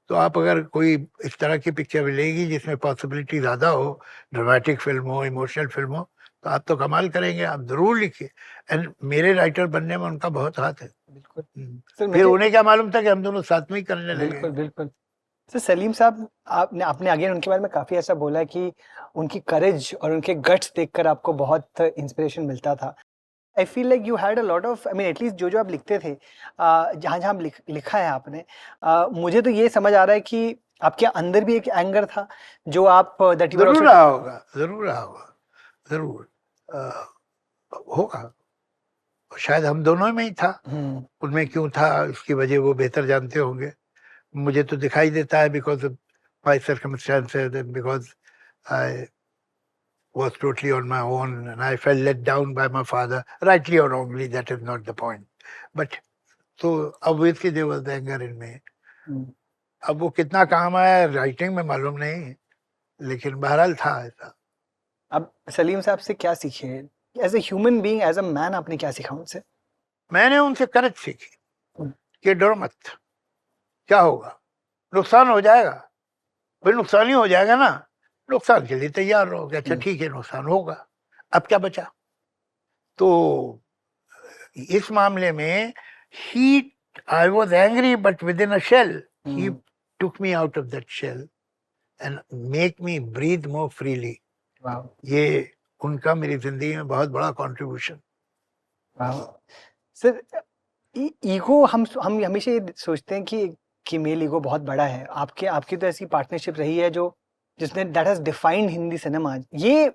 तो आप अगर कोई इस तरह की पिक्चर मिलेगी जिसमें पॉसिबिलिटी ज़्यादा हो, ड्रामेटिक फिल्म हो, इमोशनल फिल्म हो, तो आप तो कमाल करेंगे, आप जरूर लिखिए। एंड मेरे राइटर बनने में उनका बहुत हाथ है। बिल्कुल। फिर उन्हें क्या मालूम था कि हम दोनों साथ में ही करने लगे। बिल्कुल। सर सलीम साहब, आपने आगे उनके बारे में काफी ऐसा बोला है कि उनकी करेज और उनके गट्स देखकर आपको बहुत इंस्पिरेशन मिलता था। I feel like you had a lot of, I mean at least जो आप लिखते थे, जहाँ जहाँ लिखा है आपने, मुझे तो ये समझ आ रहा है कि आपके अंदर भी एक एंगर था जो आप दैट यू जरूर रहा होगा, जरूर होगा, शायद हम दोनों में ही था। उनमें क्यों था इसकी वजह वो बेहतर जानते होंगे, मुझे तो दिखाई देता है because of my circumstances and because I was totally on my own and I felt let down by my father, rightly or wrongly, that is not the point, but so obviously there was the anger in me. अब वो कितना काम आया writing में मालूम नहीं, लेकिन बहरहाल था ऐसा। अब सलीम साहब से क्या सीखे as a human being, as a man, आपने क्या सीखा उनसे? मैंने उनसे करज सीखी कि डरो मत, क्या होगा, नुकसान हो जाएगा, भाई नुकसान ही हो जाएगा ना, नुकसान के लिए तैयार रहो, अच्छा ठीक है नुकसान होगा, अब क्या बचा। तो इस मामले में ही, I was angry but within a shell, he took me out of that shell and make me breathe more freely. ये उनका मेरी जिंदगी में बहुत बड़ा कंट्रीब्यूशन। सर ईगो, हम हमेशा ये सोचते हैं कि मेल ईगो बहुत बड़ा है, आपकी तो ऐसी पार्टनरशिप रही है जो जिसने that has defined Hindi cinema. ये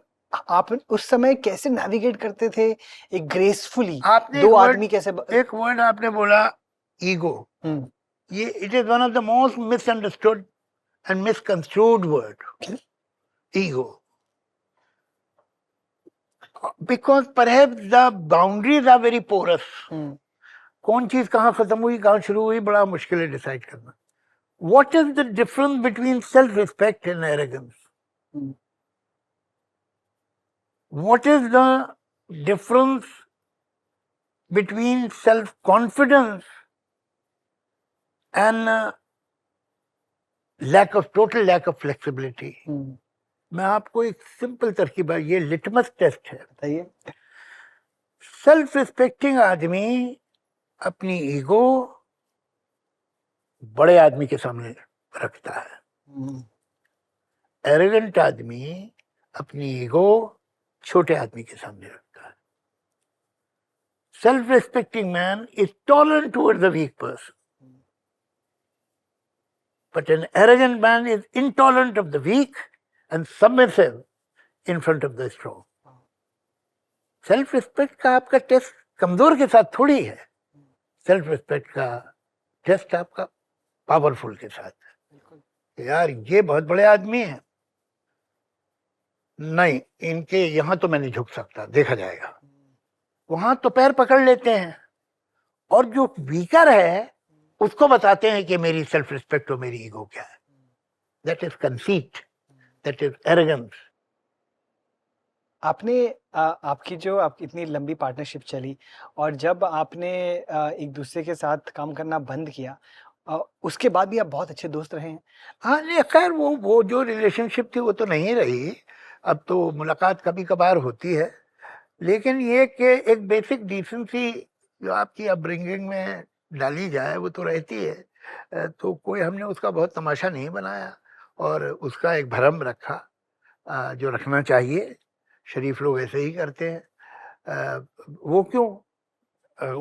आप उस समय कैसे नेविगेट करते थे एक ग्रेसफुली, दो आदमी कैसे एक वर्ड आपने बोला ईगो, ये it is one of the most misunderstood and misconstrued word, ego. because perhaps the boundaries are very porous. हम्म, कौन चीज कहाँ खत्म हुई कहाँ शुरू हुई बड़ा मुश्किल है डिसाइड करना. What is the difference between self-respect and arrogance? Hmm, What is the difference between self-confidence and total lack of flexibility? हम्म, मैं आपको एक सिंपल तरकीब है, ये लिटमस टेस्ट है. बताइए. सेल्फ रिस्पेक्टिंग आदमी अपनी ईगो बड़े आदमी के सामने रखता है. हम्म, एरोगेंट आदमी अपनी ईगो छोटे आदमी के सामने रखता है. Self respecting man is tolerant towards the weak person, but an arrogant man is intolerant of the weak and submissive in front of the strong. Self respect का आपका टेस्ट कमजोर के साथ थोड़ी है. सेल्फ रिस्पेक्ट का टेस्ट आपका powerful के साथ है. यार ये बहुत बड़े आदमी हैं, नहीं इनके यहाँ तो मैं नहीं झुक सकता, देखा जाएगा. वहां तो पैर पकड़ लेते हैं और जो वीकर है उसको बताते हैं कि मेरी सेल्फ रिस्पेक्ट और मेरी ईगो क्या है. That is conceit, that is arrogance. आपने आपकी जो आपकी इतनी लंबी पार्टनरशिप चली और जब आपने एक दूसरे के साथ काम करना बंद किया, उसके बाद भी आप बहुत अच्छे दोस्त रहे हैं. हाँ नहीं खैर वो जो रिलेशनशिप थी वो तो नहीं रही. अब तो मुलाकात कभी कभार होती है, लेकिन ये कि एक बेसिक डिसेंसी जो आपकी अपब्रिंगिंग में डाली जाए वो तो रहती है. तो कोई हमने उसका बहुत तमाशा नहीं बनाया और उसका एक भरम रखा जो रखना चाहिए. शरीफ लोग ऐसे ही करते हैं. वो क्यों,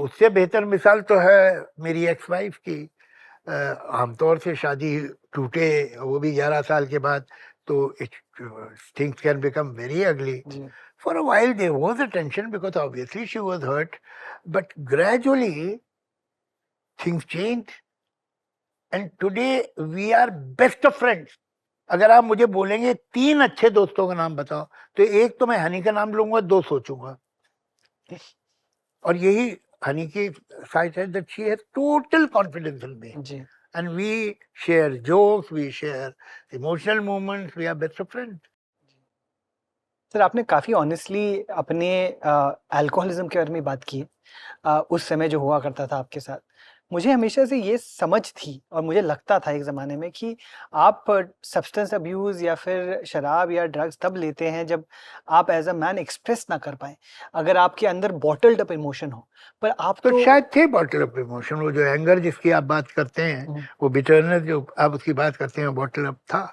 उससे बेहतर मिसाल तो है मेरी एक्स वाइफ की. आमतौर से शादी टूटे वो भी 11 साल के बाद तो things can become very ugly. For a while there was a tension because obviously she was hurt, but gradually things changed and today we are best of friends. अगर आप मुझे बोलेंगे 3 अच्छे दोस्तों का नाम बताओ तो एक तो मैं हनी का नाम लूंगा, 2 सोचूंगा. और यही हनी की साइड है that she has total confidence in me. जी. And we share jokes, we share emotional moments, we are best of friends. Sir आपने काफ़ी ऑनेस्टली अपने अल्कोहलिज्म के बारे में बात की है, उस समय जो हुआ करता था आपके साथ. मुझे हमेशा से ये समझ थी और मुझे लगता था एक ज़माने में कि आप सब्सटेंस अब्यूज़ या फिर शराब या ड्रग्स तब लेते हैं जब आप एज अ मैन एक्सप्रेस ना कर पाएँ, अगर आपके अंदर बॉटल्ड अप इमोशन हो. पर आप तो शायद थे बॉटल अप इमोशन. वो जो एंगर जिसकी आप बात करते हैं, वो बिटरनेस जो आप उसकी बात करते हैं, बॉटल अप था.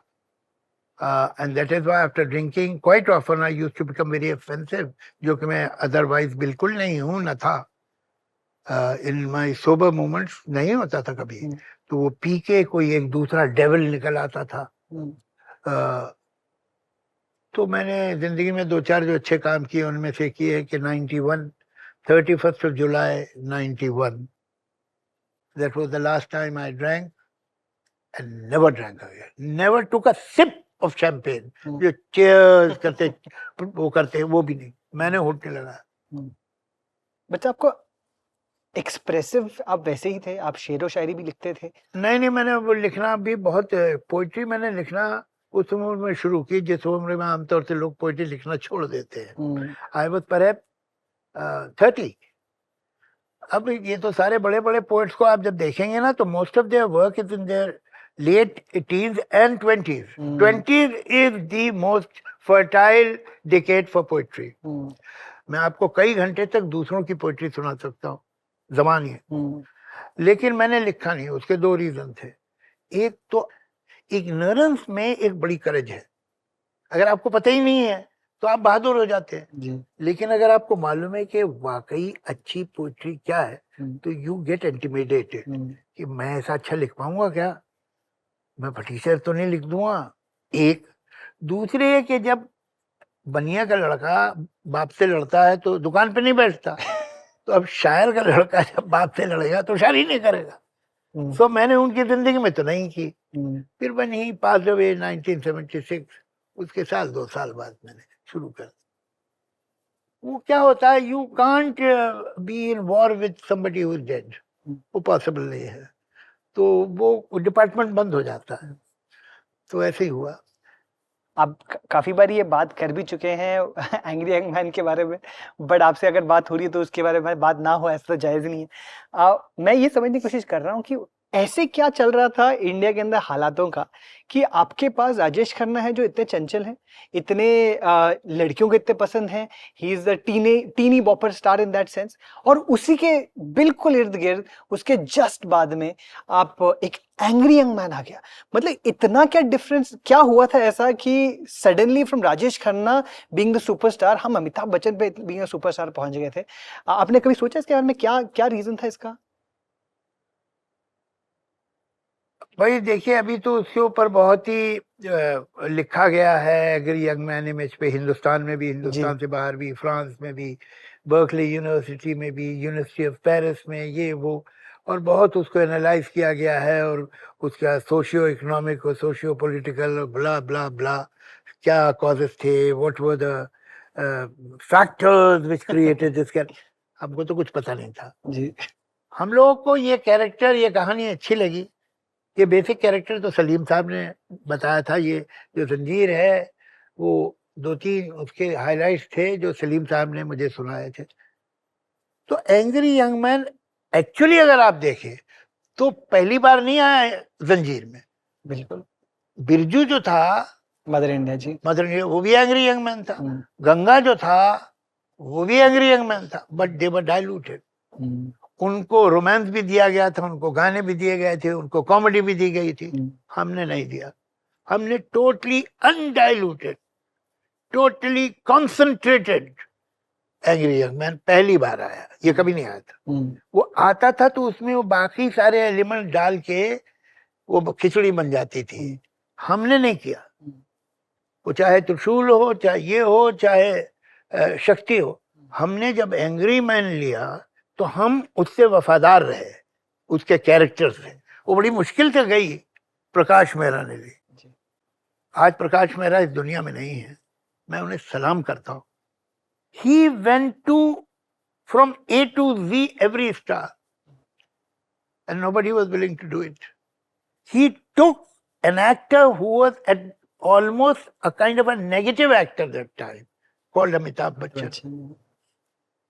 And that is why after drinking quite often I used to become very offensive, जो कि मैं otherwise बिल्कुल नहीं हूँ न था. In my sober moments नहीं होता था कभी. तो वो पी के कोई एक दूसरा डेविल निकल आता था. तो मैंने जिंदगी में 2-4 जो अच्छे काम किए उनमें से किए कि 31st of July 91, that was the last time I drank and never drank again. Never took a sip of champagne. जो cheers करते वो भी नहीं. मैंने होटल लगाया. बच्चा आपको एक्सप्रेसिव आप वैसे ही थे, आप शेर व शायरी भी लिखते थे? नहीं मैंने वो लिखना भी बहुत, पोइट्री मैंने लिखना उस उम्र में शुरू की जिस उम्र में आमतौर से लोग पोइट्री लिखना छोड़ देते हैं. I was perhaps 30. अब ये तो सारे बड़े बड़े पोइट्स को आप जब देखेंगे ना तो most of their work is in their late 80s and 20s. 20s is the most fertile decade for poetry. मैं आपको कई घंटे तक दूसरों की पोइट्री सुना सकता हूँ, ज़मानी है. लेकिन मैंने लिखा नहीं. उसके 2 रीजन थे. एक तो इग्नोरेंस में एक बड़ी करेज है. अगर आपको पता ही नहीं है तो आप बहादुर हो जाते हैं. लेकिन अगर आपको मालूम है कि वाकई अच्छी पोइट्री क्या है तो यू गेट इंटिमिडेटेड कि मैं ऐसा अच्छा लिख पाऊंगा क्या, मैं फटीचर तो नहीं लिख दूंगा. एक दूसरे है कि जब बनिया का लड़का बाप से लड़ता है तो दुकान पे नहीं बैठता. तो अब शायर का लड़का जब बाप से लड़ेगा तो शायरी नहीं करेगा. सो मैंने उनकी जिंदगी में तो नहीं की. फिर when he passed away 1976, उसके 2 साल बाद मैंने शुरू कर. वो क्या होता है, you can't be in war with somebody who is dead, वो पॉसिबल नहीं है, तो वो डिपार्टमेंट बंद हो जाता है। तो ऐसे ही हुआ। आप काफी बार ये बात कर भी चुके हैं एंग्री यंग मैन के बारे में, बट आपसे अगर बात हो रही है तो उसके बारे में बात ना हो ऐसा तो जायज नहीं है। मैं ये समझने की कोशिश कर रहा हूँ कि ऐसे क्या चल रहा था इंडिया के अंदर हालातों का कि आपके पास राजेश खन्ना है जो इतने चंचल हैं, इतने लड़कियों को इतने पसंद हैं, he is the teeny bopper star in that sense, और उसी के बिल्कुल इर्द गिर्द उसके जस्ट बाद में आप एक एंग्री यंग मैन आ गया। मतलब इतना क्या डिफरेंस क्या हुआ था ऐसा कि suddenly from Rajesh Khanna being the superstar हम अमिताभ बच्चन पे बीइंग अ सुपरस्टार पहुंच गए थे? आपने कभी सोचा इसके बारे में, क्या क्या रीजन था इसका? भाई देखिए, अभी तो उसके ऊपर बहुत ही लिखा गया है एग्री यंग मैन इमेज पे, हिंदुस्तान में भी, हिंदुस्तान से बाहर भी, फ्रांस में भी, बर्कली यूनिवर्सिटी में भी, यूनिवर्सिटी ऑफ पेरिस में, ये वो, और बहुत उसको एनालाइज किया गया है, और उसका सोशियो इकोनॉमिक और सोशियो पॉलिटिकल ब्ला ब्ला ब्ला, क्या कॉजेस थे, what were the factors which created this character, हमको तो कुछ पता नहीं था जी। हम लोगों को ये कैरेक्टर, ये कहानी अच्छी लगी। ये बेसिक कैरेक्टर तो सलीम साहब ने बताया था, ये जो जंजीर है वो 2-3 उसके हाइलाइट्स थे जो सलीम साहब ने मुझे सुनाए थे। तो एंग्री यंग मैन एक्चुअली अगर आप देखें तो पहली बार नहीं आया जंजीर में। बिल्कुल। बिरजू जो था मदर इंडिया जी, मदर इंडिया, वो भी एंग्री यंग मैन था। गंगा जो था वो भी एंग्री यंग मैन था, बट दे वर डाइल्यूटेड। उनको रोमांस भी दिया गया था, उनको गाने भी दिए गए थे, उनको कॉमेडी भी दी गई थी। हमने नहीं दिया, हमने totally undiluted, totally concentrated angry young man पहली बार आया, ये कभी नहीं आया था। वो आता था तो उसमें वो बाकी सारे एलिमेंट डाल के वो खिचड़ी बन जाती थी, हमने नहीं किया। वो चाहे त्रिशूल हो, चाहे ये हो, चाहे शक्ति हो, हमने जब एंग्री मैन लिया तो हम उससे वफादार रहे, उसके कैरेक्टर से। वो बड़ी मुश्किल से गई प्रकाश मेहरा ने ली। आज प्रकाश मेहरा इस दुनिया में नहीं है, मैं उन्हें सलाम करता हूँ। He went to from A to Z every star and nobody was willing to do it. He took an actor who was at almost a kind of a negative actor that time called Amitabh Bachchan,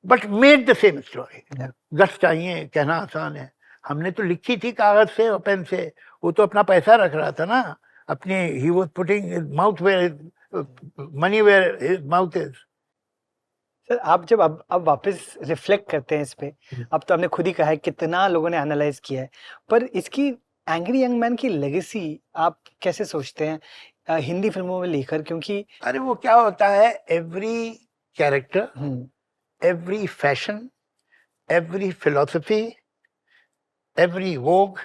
but made the same story. Guts चाहिए, कहना आसान है। हमने तो लिखी थी कागज से और पेन से, वो तो अपना पैसा रख रहा था ना अपने, he was putting his mouth where his money where his mouth is. Sir आप जब अब वापस रिफ्लेक्ट करते हैं इस पे, अब तो आपने खुद ही कहा है कितना लोगों ने एनालाइज किया है, पर इसकी एंग्री यंग मैन की लेगेसी आप कैसे सोचते हैं हिंदी फिल्मों में लेकर? क्योंकि अरे वो क्या होता है, every character, every fashion, every philosophy, every vogue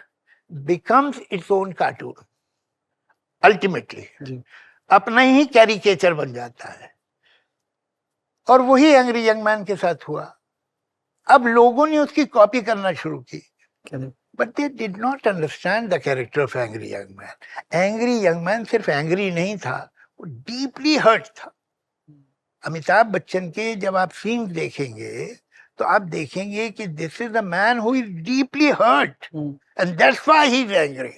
becomes its own cartoon. Ultimately, अपना ही कैरिकेचर बन जाता है, और वही एंग्री यंग मैन के साथ हुआ। अब लोगों ने उसकी कॉपी करना शुरू की, but they did not understand the character of angry young man. Angry young man सिर्फ एंग्री नहीं था, वो डीपली हर्ट था। अमिताभ बच्चन के जब आप सीन्स देखेंगे तो आप देखेंगे कि this is the man who is deeply hurt and that's why he is angry.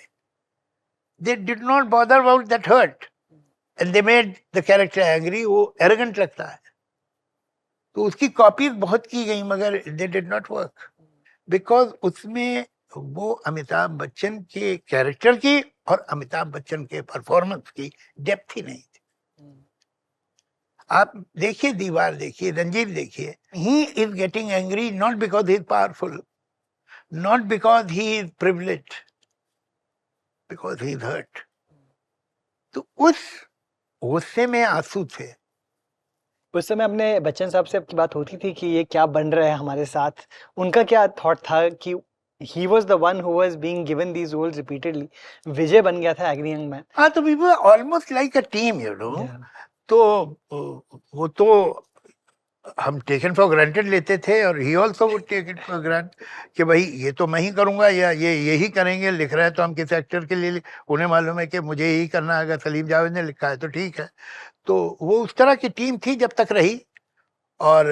They did not bother about that hurt and they made the character angry. वो एरोगेंट लगता है, तो उसकी कॉपीज बहुत की गई मगर they did not work, because उसमें वो अमिताभ बच्चन के कैरेक्टर की और अमिताभ बच्चन के परफॉर्मेंस की डेप्थ ही नहीं थी। आप देखिए, दीवार देखिए, रंजीत देखिए, he is getting angry not because he is powerful, not because he is privileged, because he is hurt. तो उस गुस्से में आंसू थे। उस समय अपने बच्चन साहब से आपकी बात होती थी कि ये क्या बन रहा है हमारे साथ, उनका क्या थॉट था कि he was the one who was being given these roles repeatedly? विजय बन गया था एंग्री यंग मैन। हाँ, तो we were almost like a team, you know. तो वो तो हम टेकन फॉर ग्रांटेड लेते थे, और he also would take it for grant कि भाई ये तो मैं ही करूंगा, या ये यही करेंगे, लिख रहा है तो हम किस एक्टर के लिए, उन्हें मालूम है कि मुझे यही करना है, अगर सलीम जावेद ने लिखा है तो ठीक है। तो वो उस तरह की टीम थी जब तक रही, और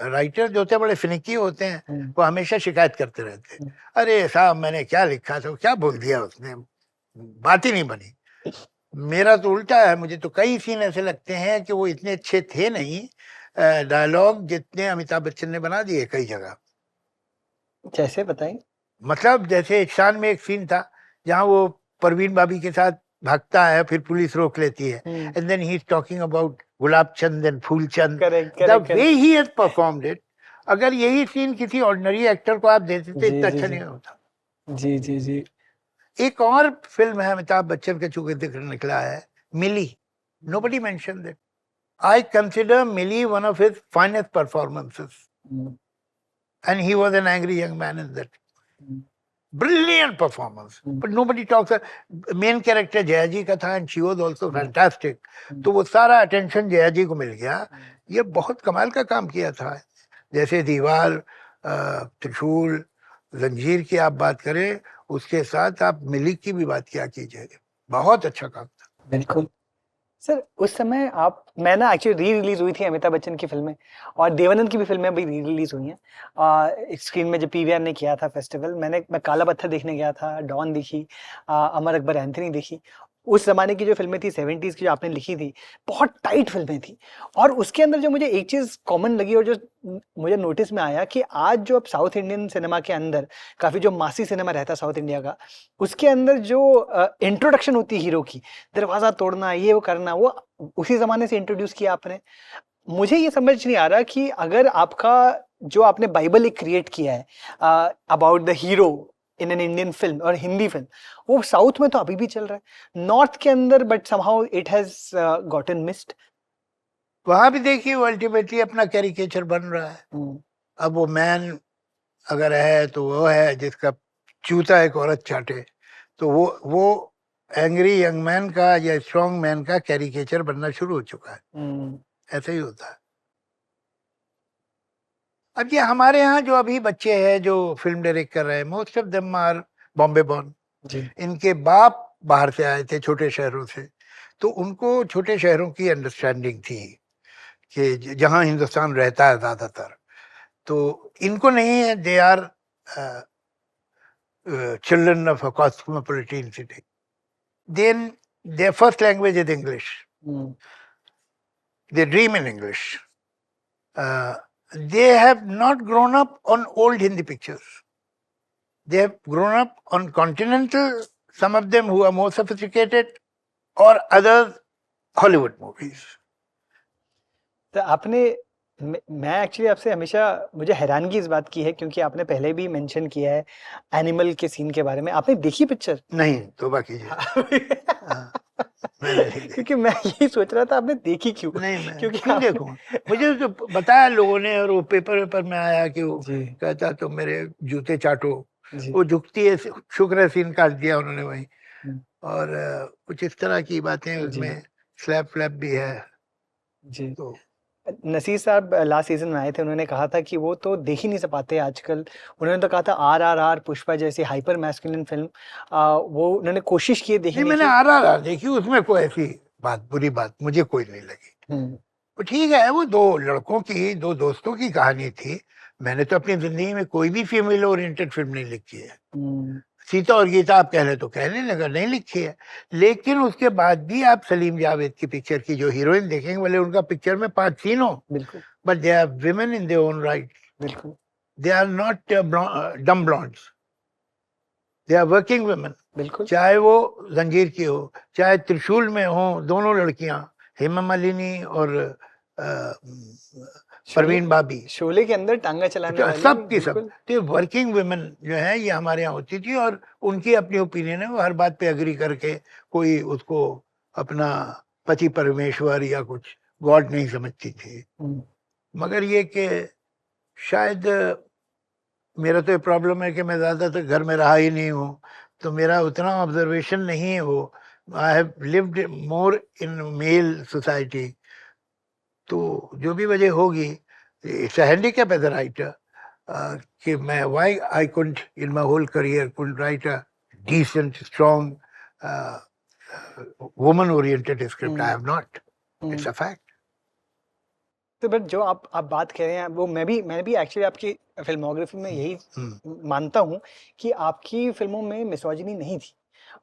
राइटर जो होते हैं बड़े फिनिकी होते हैं, वो हमेशा शिकायत करते रहते हैं, अरे साहब मैंने क्या लिखा था, क्या बोल दिया उसने, बात ही नहीं बनी। मेरा तो उल्टा है, मुझे तो कई सीन ऐसे लगते हैं कि वो इतने अच्छे थे नहीं डायलॉग जितने अमिताभ बच्चन ने बना दिए कई जगह। जैसे बताएं। मतलब जैसे शान में एक सीन था जहाँ वो परवीन बाबी के साथ भागता है, फिर पुलिस रोक लेती है, and then he is talking about Gulab Chand and Phool Chand, the way he has performed it. अगर यही सीन किसी ऑर्डिनरी एक्टर को आप देते तो इतना अच्छा नहीं होता। जी जी जी। एक और फिल्म है अमिताभ बच्चन का चूंकि जिक्र निकला है, Mili, nobody mentioned it. I consider Millie one of his finest performances. And he was an angry young man in that. Brilliant performance. But nobody talks. Main character Jaya ji का था and she was also fantastic. तो वो सारा attention Jaya जी को मिल गया। ये बहुत कमाल का काम किया था। जैसे दीवार, त्रिशूल, जंजीर की आप बात करें, उसके साथ आप मिली की भी बात किया कीजिए, बहुत अच्छा काम था। बिल्कुल सर। उस समय आप, मैं ना एक्चुअली री रिलीज हुई थी अमिताभ बच्चन की फिल्में, और देवानंद की भी फिल्में अभी री रिलीज हुई हैं स्क्रीन में, जो पीवीआर ने किया था फेस्टिवल। मैं काला पत्थर देखने गया था, डॉन देखी, अमर अकबर एंथनी देखी। उस जमाने की जो फिल्में थी 70s की जो आपने लिखी थी, बहुत टाइट फिल्में थी। और उसके अंदर जो मुझे एक चीज कॉमन लगी और जो मुझे नोटिस में आया कि आज जो अब साउथ इंडियन सिनेमा के अंदर काफी जो मासी सिनेमा रहता है साउथ इंडिया का, उसके अंदर जो इंट्रोडक्शन होती है हीरो की, दरवाजा तोड़ना, ये वो करना, वो उसी जमाने से इंट्रोड्यूस किया आपने। मुझे ये समझ नहीं आ रहा कि अगर आपका जो आपने बाइबल एक क्रिएट किया है about the hero in an Indian film और हिंदी फिल्म, वो साउथ में तो अभी भी चल रहा है, नॉर्थ के अंदर but somehow it has gotten missed. वहां भी देखिए वो अल्टीमेटली अपना कैरिकेचर बन रहा है। अब वो मैन अगर है तो वो है जिसका जूता एक औरत चाटे, तो वो एंग्री यंग मैन का या स्ट्रॉन्ग मैन का कैरिकेचर बनना शुरू हो चुका है। ऐसा ही होता है। अब ये हमारे यहाँ जो अभी बच्चे हैं जो फिल्म डायरेक्ट कर रहे हैं, most of them are Bombay born. इनके बाप बाहर से आए थे, छोटे शहरों से, तो उनको छोटे शहरों की अंडरस्टैंडिंग थी कि जहाँ हिंदुस्तान रहता है ज्यादातर, तो इनको नहीं है। They are children of a cosmopolitan city. Then their first language is English. They dream in English. They have not grown up on old Hindi pictures. They have grown up on continental, some of them who are more sophisticated, or others Hollywood movies. तो आपने, मैं actually आपसे हमेशा, मुझे हैरानगी इस बात की है क्योंकि आपने पहले भी मेंशन किया है एनिमल के सीन के बारे में। आपने देखी पिक्चर? नहीं, तौबा कीजिए। क्योंकि मैं यही सोच रहा था आपने देखी क्यों? नहीं, मैं क्योंकि क्यों देखूं? मुझे तो बताया लोगों ने, और वो पेपर में आया कि वो कहता तो मेरे जूते चाटो, वो झुकती है, शुक्र है सीन काट दिया उन्होंने वही, और कुछ इस तरह की बातें उसमें, स्लैप फ्लैप भी है जी। तो नसीर साहब लास्ट सीजन में आए थे, उन्होंने कहा था कि वो तो देख ही नहीं पाते आजकल। उन्होंने तो कहा था RRR, पुष्पा जैसी हाइपर मैस्कुलिन फिल्म वो उन्होंने कोशिश की देखने की। मैंने RRR देखी, उसमें कोई ऐसी बात, बुरी बात मुझे कोई नहीं लगी। वो ठीक है, वो दो लड़कों की, दो दोस्तों की कहानी थी। मैंने तो अपनी जिंदगी में कोई भी फीमेल ओरिएंटेड फिल्म नहीं लिखी है। सीता और गीता आप कह रहे तो कहने लगा, नहीं लिखी है। लेकिन उसके बाद भी आप सलीम जावेद की पिक्चर की जो हीरोइन देखेंगे, बोले उनका पिक्चर में 5 सीन हो, but they are women in their own right. बिल्कुल, they are not dumb blondes, they are working women. बिल्कुल, चाहे वो जंजीर की हो, चाहे त्रिशूल में हो, दोनों लड़कियां, हेमा मालिनी और परवीन बाबी, शोले के अंदर टांगा चलाने वाली, सब की सब। तो वर्किंग वुमेन जो है ये हमारे यहाँ होती थी, और उनकी अपनी ओपिनियन है, वो हर बात पे अग्री करके, कोई उसको अपना पति परमेश्वर या कुछ गॉड नहीं समझती थी। मगर ये कि शायद मेरा तो ये प्रॉब्लम है कि मैं ज्यादातर घर में रहा ही नहीं हूँ, तो मेरा उतना ऑब्जर्वेशन नहीं है वो। I have lived more in male society, तो जो भी वजह होगी, it's a handicap as a writer कि मैं why I couldn't in my whole career couldn't write a decent, strong, woman-oriented script. I have not. It's a fact. तो but जो आप बात कह रहे हैं वो मैं भी एक्चुअली आपकी फिल्मोग्राफी में यही मानता हूँ कि आपकी फिल्मों में मिसोजिनी नहीं थी।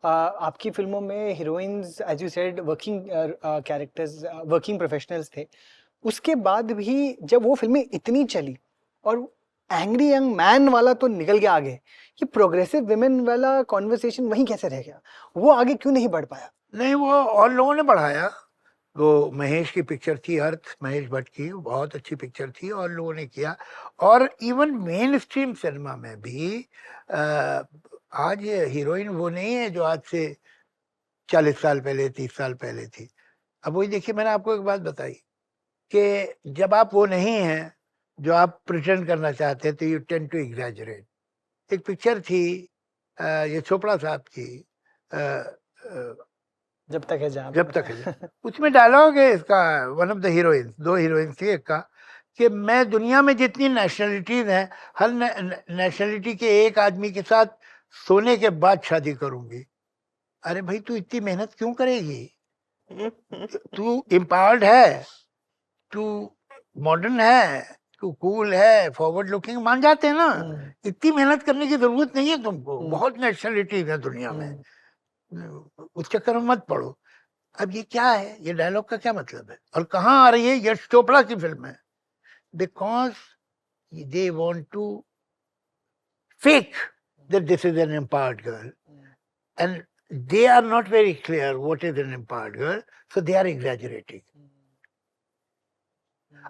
आपकी फिल्मों में heroines as you said working characters, working professionals थे। उसके बाद भी जब वो फिल्में इतनी चली और एंग्री यंग मैन वाला तो निकल गया आगे, ये प्रोग्रेसिव विमेन वाला कॉन्वर्सेशन वहीं कैसे रह गया? वो आगे क्यों नहीं बढ़ पाया? नहीं, वो और लोगों ने बढ़ाया। वो महेश की पिक्चर थी अर्थ, महेश भट्ट की, बहुत अच्छी पिक्चर थी और लोगों ने किया। और इवन मेन स्ट्रीम सिनेमा में भी आज हीरोइन वो नहीं है जो आज से 40 साल पहले, 30 साल पहले थी। अब वही देखिए, मैंने आपको एक बात बताई कि जब आप वो नहीं हैं जो आप प्रिटेंड करना चाहते हैं, तो यू टेंड टू एग्जैजरेट। एक पिक्चर थी ये चोपड़ा साहब की, जब तक है जहाँ जब तक है। उसमें डायलॉग है इसका, one of the heroines, 2 heroines थी, एक का कि मैं दुनिया में जितनी नेशनलिटीज हैं, हर नेशनलिटी के एक आदमी के साथ सोने के बाद शादी करूंगी। अरे भाई, तू इतनी मेहनत क्यों करेगी? तू एम्पावर्ड है, तू मॉडर्न है, तू कूल है, फॉरवर्ड लुकिंग, मान जाते हैं ना। इतनी मेहनत करने की जरूरत नहीं है तुमको, बहुत नेशनलिटीज है दुनिया में, उस चक्कर में मत पड़ो। अब ये क्या है, ये डायलॉग का क्या मतलब है और कहाँ आ रही है? यश चोपड़ा की फिल्म है। Because they want to fake that this is an empowered girl and they are not very clear what is an empowered girl, so they are exaggerating.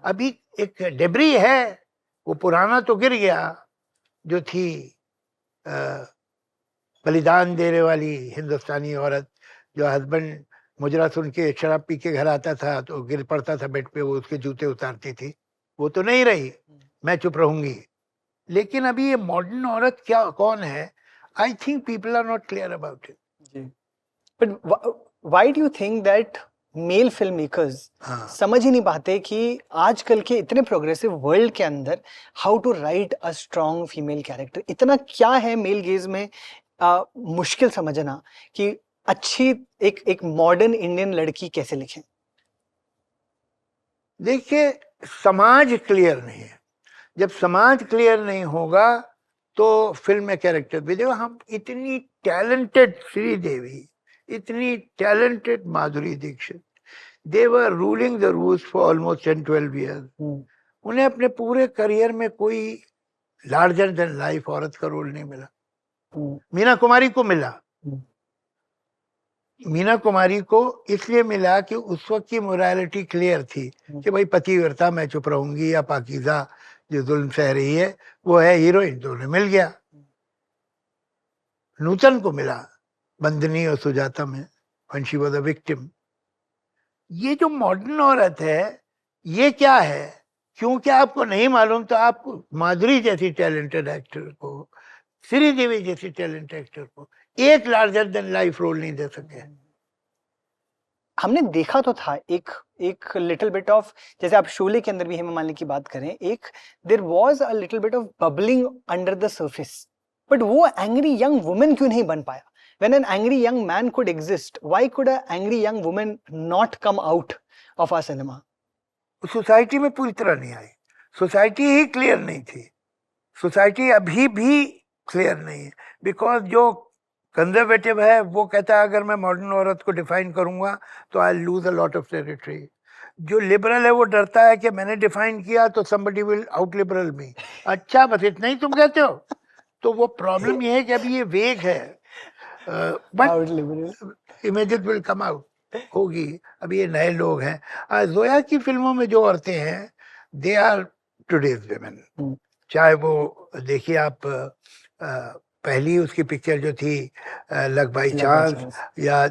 अभी एक डेब्री है, वो पुराना तो गिर गया, जो थी बलिदान देने वाली हिंदुस्तानी औरत, जो हस्बैंड मुजरा सुन के शराब पी के घर आता था तो गिर पड़ता था बेड पे, वो उसके जूते उतारती थी, वो तो नहीं रही, मैं चुप रहूंगी। लेकिन अभी ये मॉडर्न औरत क्या, कौन है? I think people are not clear about it. But why do you think that male film makers समझ ही नहीं पाते कि आजकल के इतने प्रोग्रेसिव वर्ल्ड के अंदर how to write a strong female character? इतना क्या है मेल गेज में मुश्किल समझना कि अच्छी एक मॉडर्न इंडियन लड़की कैसे लिखें? देखिए, समाज क्लियर नहीं है। जब समाज क्लियर नहीं होगा तो फिल्म में कैरेक्टर भी। देखो, हम इतनी टैलेंटेड श्रीदेवी, इतनी talented Madhuri Dixit, they were ruling the rules for almost 10-12 years. उन्हें अपने पूरे करियर में कोई लार्जर देन लाइफ औरत का रोल नहीं मिला। मीना कुमारी को मिला। मीना कुमारी को इसलिए मिला कि उस वक्त की मोरालिटी क्लियर थी कि भाई पतिव्रता, मैं चुप रहूंगी, या पाकीज़ा जो जुल्म सह रही है वो है हीरोइन, तो उन्हें मिल गया। नूतन को मिला बंदनी और सुजाता में, when she was a victim। ये जो मॉडर्न औरत है, ये क्या है? क्योंकि आपको नहीं मालूम, तो आप माधुरी जैसी टैलेंटेड एक्टर को, श्रीदेवी जैसी टैलेंटेड एक्टर को एक लार्जर देन लाइफ रोल नहीं दे सके। हमने देखा तो था एक लिटिल बिट ऑफ, जैसे आप शोले के अंदर भी हेमा मालिनी की बात करें, एक there was a little bit of bubbling under the surface, but वो एंग्री यंग वुमन क्यों नहीं बन पाया? When an angry young man could exist, why could an angry young woman not come out of our cinema? Society में पूरी तरह नहीं आई। Society ही clear नहीं थी। सोसाइटी अभी भी क्लियर नहीं है, बिकॉज जो कंजर्वेटिव है वो कहता है अगर मैं मॉडर्न औरत को डिफाइन करूंगा तो I lose a lot of territory. जो लिबरल है वो डरता है कि मैंने डिफाइन किया तो समबडी विल आउट लिबरल मी। अच्छा, बस इतना ही तुम कहते हो? तो वो प्रॉब्लम ये है कि अभी ये वेग है, but images will come out होगी। अभी ये नए लोग हैं। जोया की फिल्मों में जो औरतें हैं, दे आर टुडेज विमेन। चाहे वो देखिए आप, पहली उसकी पिक्चर जो थी लग बाई चांस, या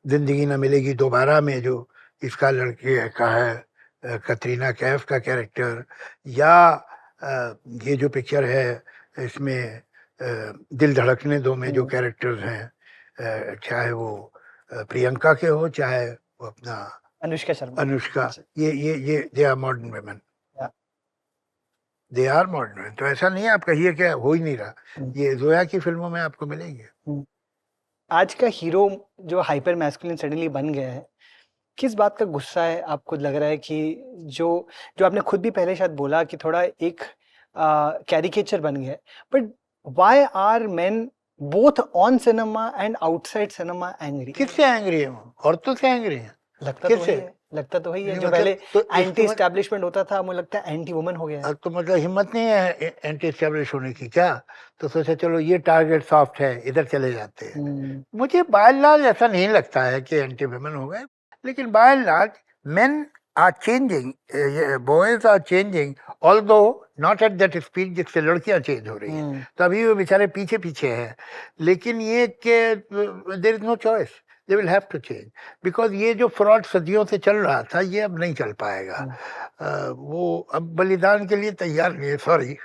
जिंदगी न मिलेगी दोबारा में जो इसका लड़के का है कतरीना कैफ का कैरेक्टर, या ये जो पिक्चर है इसमें दिल धड़कने दो में जो कैरेक्टर्स हैं, चाहे वो प्रियंका के हो चाहे वो अपना अनुष्का शर्मा, अनुष्का, ये they are modern women, they are modern. तो ऐसा नहीं है आप कहिए क्या हो ही नहीं रहा, ये जोया की फिल्मों में आपको मिलेंगे। आज का हीरो जो हाइपर मैस्कुलिन सडनली बन गया है, किस बात का गुस्सा है आपको लग रहा है कि जो जो आपने खुद भी पहले शायद बोला कि थोड़ा एक कैरिकेचर बन गया है, but why are men both on cinema and outside cinema angry? किससे एंग्री है वो? औरतों से एंग्री है? लगता तो वही किससे? है, लगता तो वही है। नहीं जो मतलब पहले तो एंटी इसके एस्टैब्लिशमेंट होता था, मुझे लगता है एंटी वुमन हो गया है। तो मतलब हिम्मत नहीं है एंटी एस्टेब्लिश होने की क्या? तो सोचा चलो ये टारगेट सॉफ्ट है, इधर चले जाते हैं। मुझे बाय एंड लार्ज ऐसा नहीं लगता है कि एंटी वुमेन हो गए, लेकिन by and large men are changing, boys are changing, although not at that speed जिससे लड़कियां चेंज हो रही हैं। तो अभी वो बेचारे पीछे पीछे हैं, लेकिन ये कि there is no choice, they will have to change, because ये जो फ्रॉड सदियों से चल रहा था ये अब नहीं चल पाएगा। वो अब बलिदान के लिए तैयार नहीं है, सॉरी,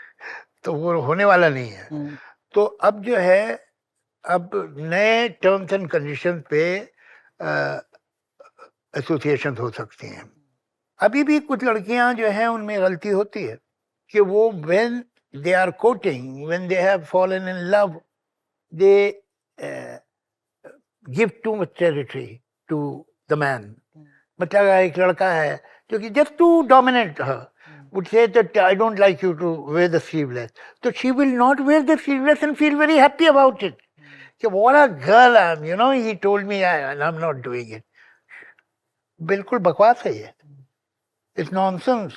तो वो होने वाला नहीं है। तो अब जो है, अब नए टर्म्स एंड कंडीशन पे एसोसिएशन हो सकती हैं। अभी भी कुछ लड़कियां जो हैं उनमें गलती होती है कि वो when they are courting, when they have fallen in love, they give too much territory to the man. मतलब अगर एक लड़का है जो कि just to dominate her would say that I don't like you to wear the sleeveless, so she will not wear the sleeveless and feel very happy about it. कि what a girl I am, you know, he told me and I'm not doing it. बिल्कुल बकवास है ये, it's nonsense.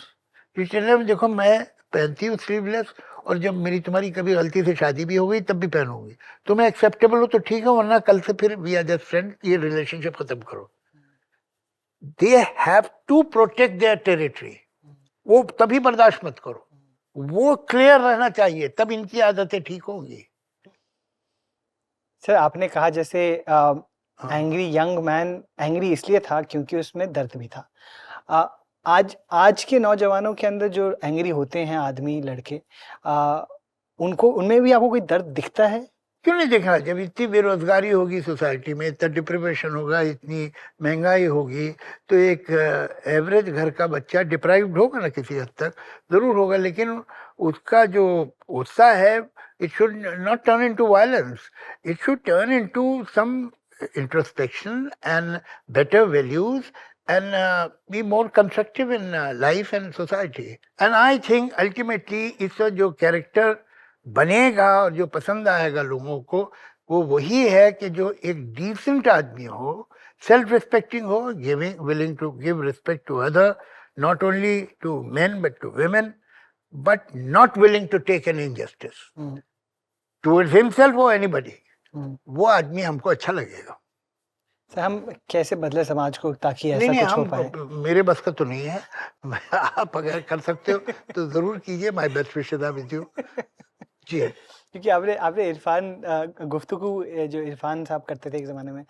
देखो मैं पहनती हूँ sleeveless, और जब मेरी तुम्हारी कभी गलती से शादी भी हो गई तब भी पहनूंगी, तुम्हें एक्सेप्टेबल हो तो ठीक है, वरना कल से फिर वी आर जस्ट फ्रेंड, ये रिलेशनशिप खत्म करो। They have to protect their territory, वो तभी बर्दाश्त मत करो, वो क्लियर रहना चाहिए, तब इनकी आदतें ठीक होंगी। सर आपने कहा जैसे एंग्री यंग मैन एंग्री इसलिए था क्योंकि उसमें दर्द भी था। आज के नौजवानों के अंदर जो एंग्री होते हैं आदमी लड़के, उनको उनमें भी आपको कोई दर्द दिखता है? क्यों नहीं देखना? जब इतनी बेरोजगारी होगी सोसाइटी में, इतना डिप्रेशन होगा, इतनी महंगाई होगी, तो एक एवरेज घर का बच्चा डिप्राइव्ड होगा ना, किसी हद तक जरूर होगा, लेकिन उसका जो उत्साह है, it should not turn into violence, it should turn into some introspection and better values and be more constructive in life and society. And I think ultimately इसका जो कैरेक्टर बनेगा और जो पसंद आएगा लोगों को, वो वही है कि जो एक डिसेंट आदमी हो, सेल्फ रिस्पेक्टिंग हो, giving, willing to give respect to other, not only to men but to women, but not willing to take an injustice towards himself और एनीबॉडी। वो आदमी हमको अच्छा लगेगा। सर हम कैसे बदले समाज को ताकि ऐसा नहीं, कुछ हो पाए? मेरे बस का तो नहीं है, आप अगर कर सकते हो तो जरूर कीजिए। My best wishes are with you ji. क्योंकि आपने इरफान गुफ्तगू जो इरफान साहब करते थे एक ज़माने में,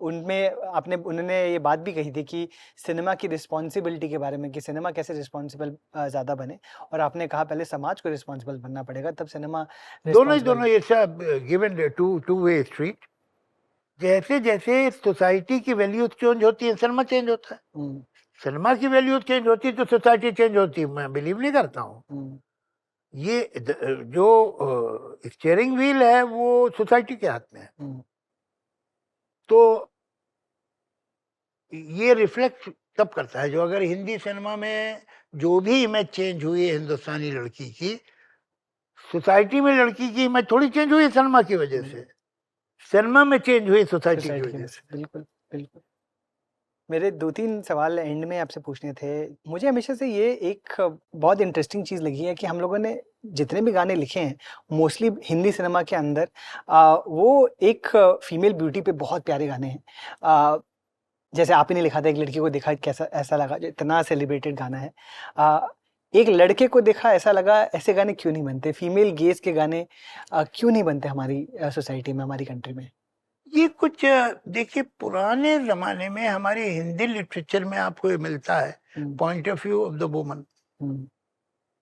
उनमें उन्होंने ये बात भी कही थी कि सिनेमा की रिस्पॉन्सिबिलिटी के बारे में, कि सिनेमा कैसे रिस्पॉन्सिबल ज़्यादा बने, और आपने कहा पहले समाज को रिस्पॉन्सिबल बनना पड़ेगा तब सिनेमा दोनों ये सब गिवन टू वे स्ट्रीट। जैसे जैसे सोसाइटी की वैल्यूज चेंज होती है, सिनेमा चेंज होता है। सिनेमा की वैल्यूज चेंज होती है तो सोसाइटी चेंज होती है। मैं बिलीव नहीं करता हूँ। ये जो स्टीयरिंग व्हील है वो सोसाइटी के हाथ में है, तो ये रिफ्लेक्ट तब करता है जो अगर हिंदी सिनेमा में जो भी इमेज चेंज हुई है हिंदुस्तानी लड़की की, सोसाइटी में लड़की की इमेज थोड़ी चेंज हुई है सिनेमा की वजह से, सिनेमा में चेंज हुई सोसाइटी की वजह से। बिल्कुल बिल्कुल। मेरे 2-3 सवाल एंड में आपसे पूछने थे। मुझे हमेशा से ये एक बहुत इंटरेस्टिंग चीज़ लगी है कि हम लोगों ने जितने भी गाने लिखे हैं मोस्टली हिंदी सिनेमा के अंदर, वो एक फीमेल ब्यूटी पे बहुत प्यारे गाने हैं। जैसे आप ही ने लिखा था एक लड़की को देखा कैसा ऐसा लगा, जो इतना सेलिब्रेटेड गाना है। एक लड़के को देखा ऐसा लगा, ऐसे गाने क्यों नहीं बनते? फीमेल गेज के गाने क्यों नहीं बनते हमारी सोसाइटी में, हमारी कंट्री में? ये कुछ देखिए, पुराने जमाने में हमारे हिंदी लिटरेचर में आपको ये मिलता है point of view of the woman,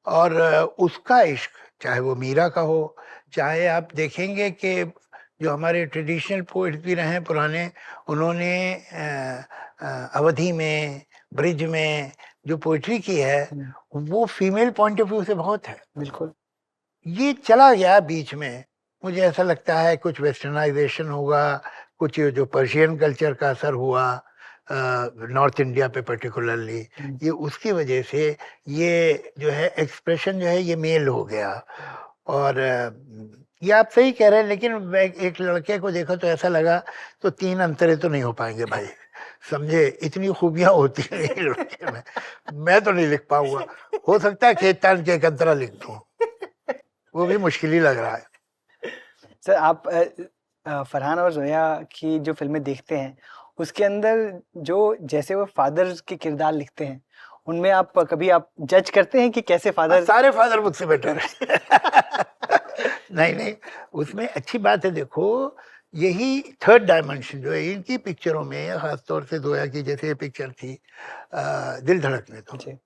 और उसका इश्क, चाहे वो मीरा का हो, चाहे आप देखेंगे कि जो हमारे ट्रेडिशनल पोइट भी रहे पुराने, उन्होंने अवधि में, ब्रिज में जो पोइट्री की है वो फीमेल पॉइंट ऑफ व्यू से बहुत है। बिल्कुल। ये चला गया बीच में, मुझे ऐसा लगता है कुछ वेस्टर्नाइजेशन होगा, कुछ जो पर्शियन कल्चर का असर हुआ, नॉर्थ इंडिया पे पर्टिकुलरली, ये उसकी वजह से ये जो है एक्सप्रेशन जो है ये मेल हो गया। और ये आप सही कह रहे हैं, लेकिन मैं एक लड़के को देखा तो ऐसा लगा तो 3 अंतरे तो नहीं हो पाएंगे भाई, समझे, इतनी खूबियां होती हैं ये लड़के में, मैं तो नहीं लिख पाऊंगा। हो सकता है खेत तान के एक अंतरा लिख दूं, वो भी मुश्किल ही लग रहा है। सर आप फरहान और जोया की जो फिल्में देखते हैं उसके अंदर जो जैसे वो फादर के किरदार लिखते हैं उनमें आप कभी आप जज करते हैं कि कैसे फादर? सारे फादर मुझसे बेटर है। नहीं नहीं, उसमें अच्छी बात है, देखो यही थर्ड डायमेंशन जो है इनकी पिक्चरों में, खासतौर से जोया की जैसे ये पिक्चर थी दिल धड़कने तो, जी।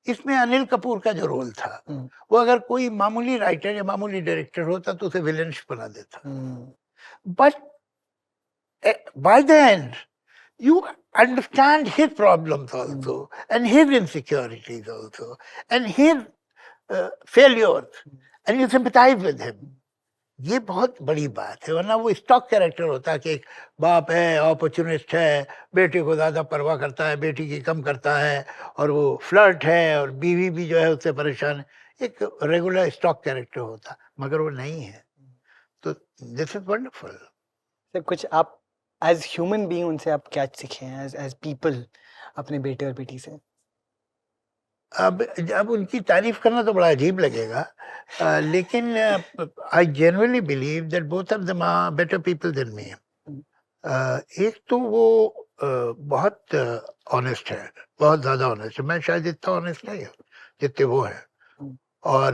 इसमें अनिल कपूर का जो रोल था वो अगर कोई मामूली राइटर या मामूली डायरेक्टर होता तो उसे विलन बना देता, but by the end you understand his problems also and his insecurities also and his failures and you sympathize with him. ये बहुत बड़ी बात है, वरना वो स्टॉक कैरेक्टर होता है कि एक बाप है, अपॉर्चुनिस्ट है, बेटे को ज्यादा परवाह करता है, बेटी की कम करता है, और वो फ्लर्ट है और बीवी भी जो है उससे परेशान है, एक रेगुलर स्टॉक कैरेक्टर होता, मगर वो नहीं है। तो दिस इज वंडरफुल। सर कुछ आप एज ह्यूमन बीइंग उनसे आप क्या सीखे हैं एज पीपल अपने बेटे और बेटी से? अब उनकी तारीफ करना तो बड़ा अजीब लगेगा, लेकिन I genuinely believe that both of them are better people than me. एक तो वो बहुत ऑनेस्ट है, बहुत ज्यादा ऑनेस्ट है, मैं शायद इतना ऑनेस्ट नहीं हूँ जितने वो है, और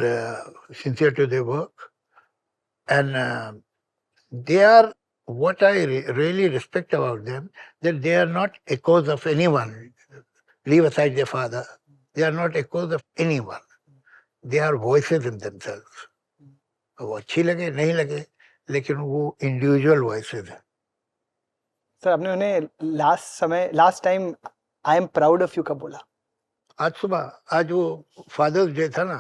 sincere to their work and they are what I really respect about them, that they are not echoes of anyone. Leave aside their father. They are not echoes of anyone. They are voices in themselves. वो अच्छी लगे नहीं लगे, लेकिन वो individual voices हैं। Sir आपने उन्हें last time I am proud of you कब बोला? आज सुबह, आज वो फादर्स डे था ना,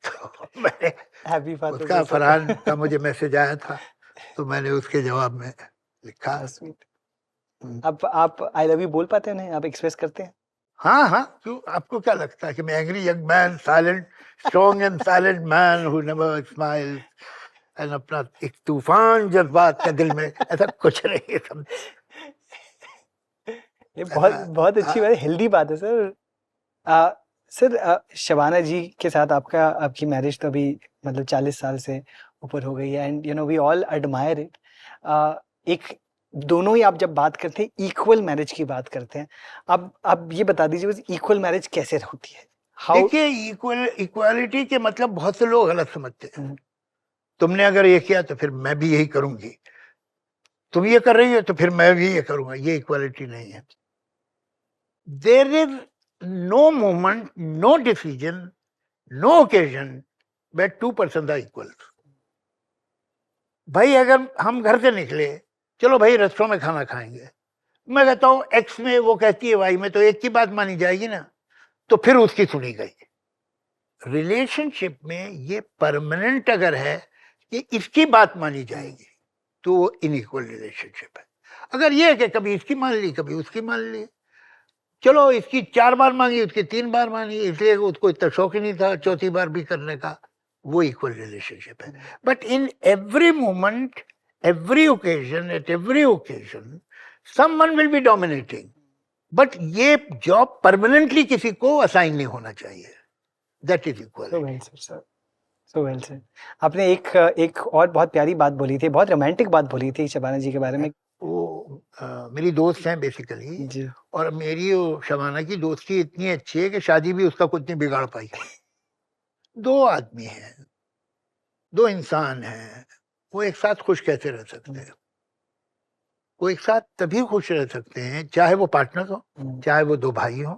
तो मैंने हैप्पी फादर्स उसका फरहान का मुझे मैसेज आया था, तो मैंने उसके जवाब में लिखा। आप आई लव यू बोल पाते हैं उन्हें, आप एक्सप्रेस करते हैं? हाँ हाँ, क्यों, आपको क्या लगता है कि मैं angry young man, silent, strong and silent man who never smile and अपना एक तूफान जज्बात का दिल में, ऐसा कुछ नहीं है। सब ये बहुत अच्छी बात है, हेल्दी बात है सर। सर शबाना जी के साथ आपकी मैरिज तो अभी मतलब 40 साल से ऊपर हो गई है, and you know we all admire it. एक दोनों ही आप जब बात करते हैं इक्वल मैरिज की बात करते हैं, अब ये बता दीजिए बस इक्वल मैरिज कैसे होती है? देखिए, इक्वालिटी के मतलब बहुत से लोग गलत समझते हैं। तुमने अगर ये किया तो फिर मैं भी यही करूंगी, तुम ये कर रही हो तो फिर मैं भी ये करूंगा, ये इक्वालिटी नहीं है। There is no moment, no decision, no occasion where 2 person are equal. भाई अगर हम घर से निकले, चलो भाई रेस्टोरेंट में खाना खाएंगे, मैं कहता हूँ एक्स में, वो कहती है वाई में, तो एक की बात मानी जाएगी ना, तो फिर उसकी सुनी गई। रिलेशनशिप में ये परमानेंट अगर है कि इसकी बात मानी जाएगी तो वो इनइक्वल रिलेशनशिप है। अगर ये है कि कभी इसकी मान ली कभी उसकी मान ली, चलो इसकी 4 बार मांगी उसकी 3 बार मांगी, इसलिए उसको इतना शौक ही नहीं था चौथी बार भी करने का, वो इक्वल रिलेशनशिप है। But in every moment, every occasion, at every occasion, someone will be dominating. But ये जॉब परमानेंटली किसी को असाइन नहीं होना चाहिए। That is equal. So well said, sir. So well said. आपने एक और बहुत प्यारी बात बोली थी, बहुत रोमांटिक बात बोली थी शबाना जी के बारे में। वो मेरी दोस्त हैं बेसिकली जी, और मेरी शबाना की दोस्ती इतनी अच्छी है कि शादी भी उसका कुछ नहीं बिगाड़ पाई। 2 आदमी हैं, 2 इंसान हैं, वो एक साथ खुश कैसे रह सकते हैं? वो एक साथ तभी खुश रह सकते हैं चाहे वो पार्टनर हो, चाहे वो 2 भाई हो,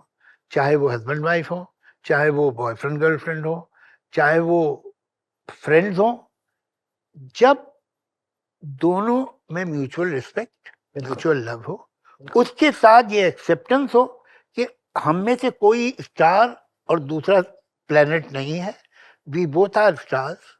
चाहे वो हस्बैंड वाइफ हो, चाहे वो बॉयफ्रेंड गर्लफ्रेंड हो, चाहे वो फ्रेंड्स हो, जब दोनों में म्यूचुअल रिस्पेक्ट, म्यूचुअल लव हो, उसके साथ ये एक्सेप्टेंस हो कि हम में से कोई स्टार और दूसरा प्लेनेट नहीं है, we both are stars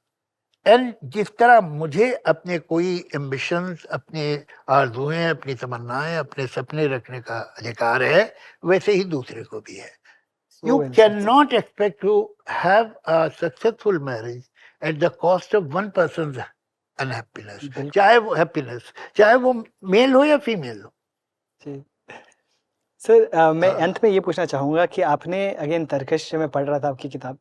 and जिस तरह मुझे अपने कोई एम्बिशंस, अपने आरजुएं, अपनी तमन्नाएं, अपने सपने रखने का अधिकार है, वैसे ही दूसरे को भी है. You So interesting. cannot expect to have a successful marriage at the cost of one person's unhappiness. बिल्कुल. चाहे वो happiness, चाहे वो मेल हो या फीमेल हो. जी. सर मैं हाँ. अंत में ये पूछना चाहूँगा कि आपने अगेन तर्कश मैं पढ़ रहा था आपकी किताब,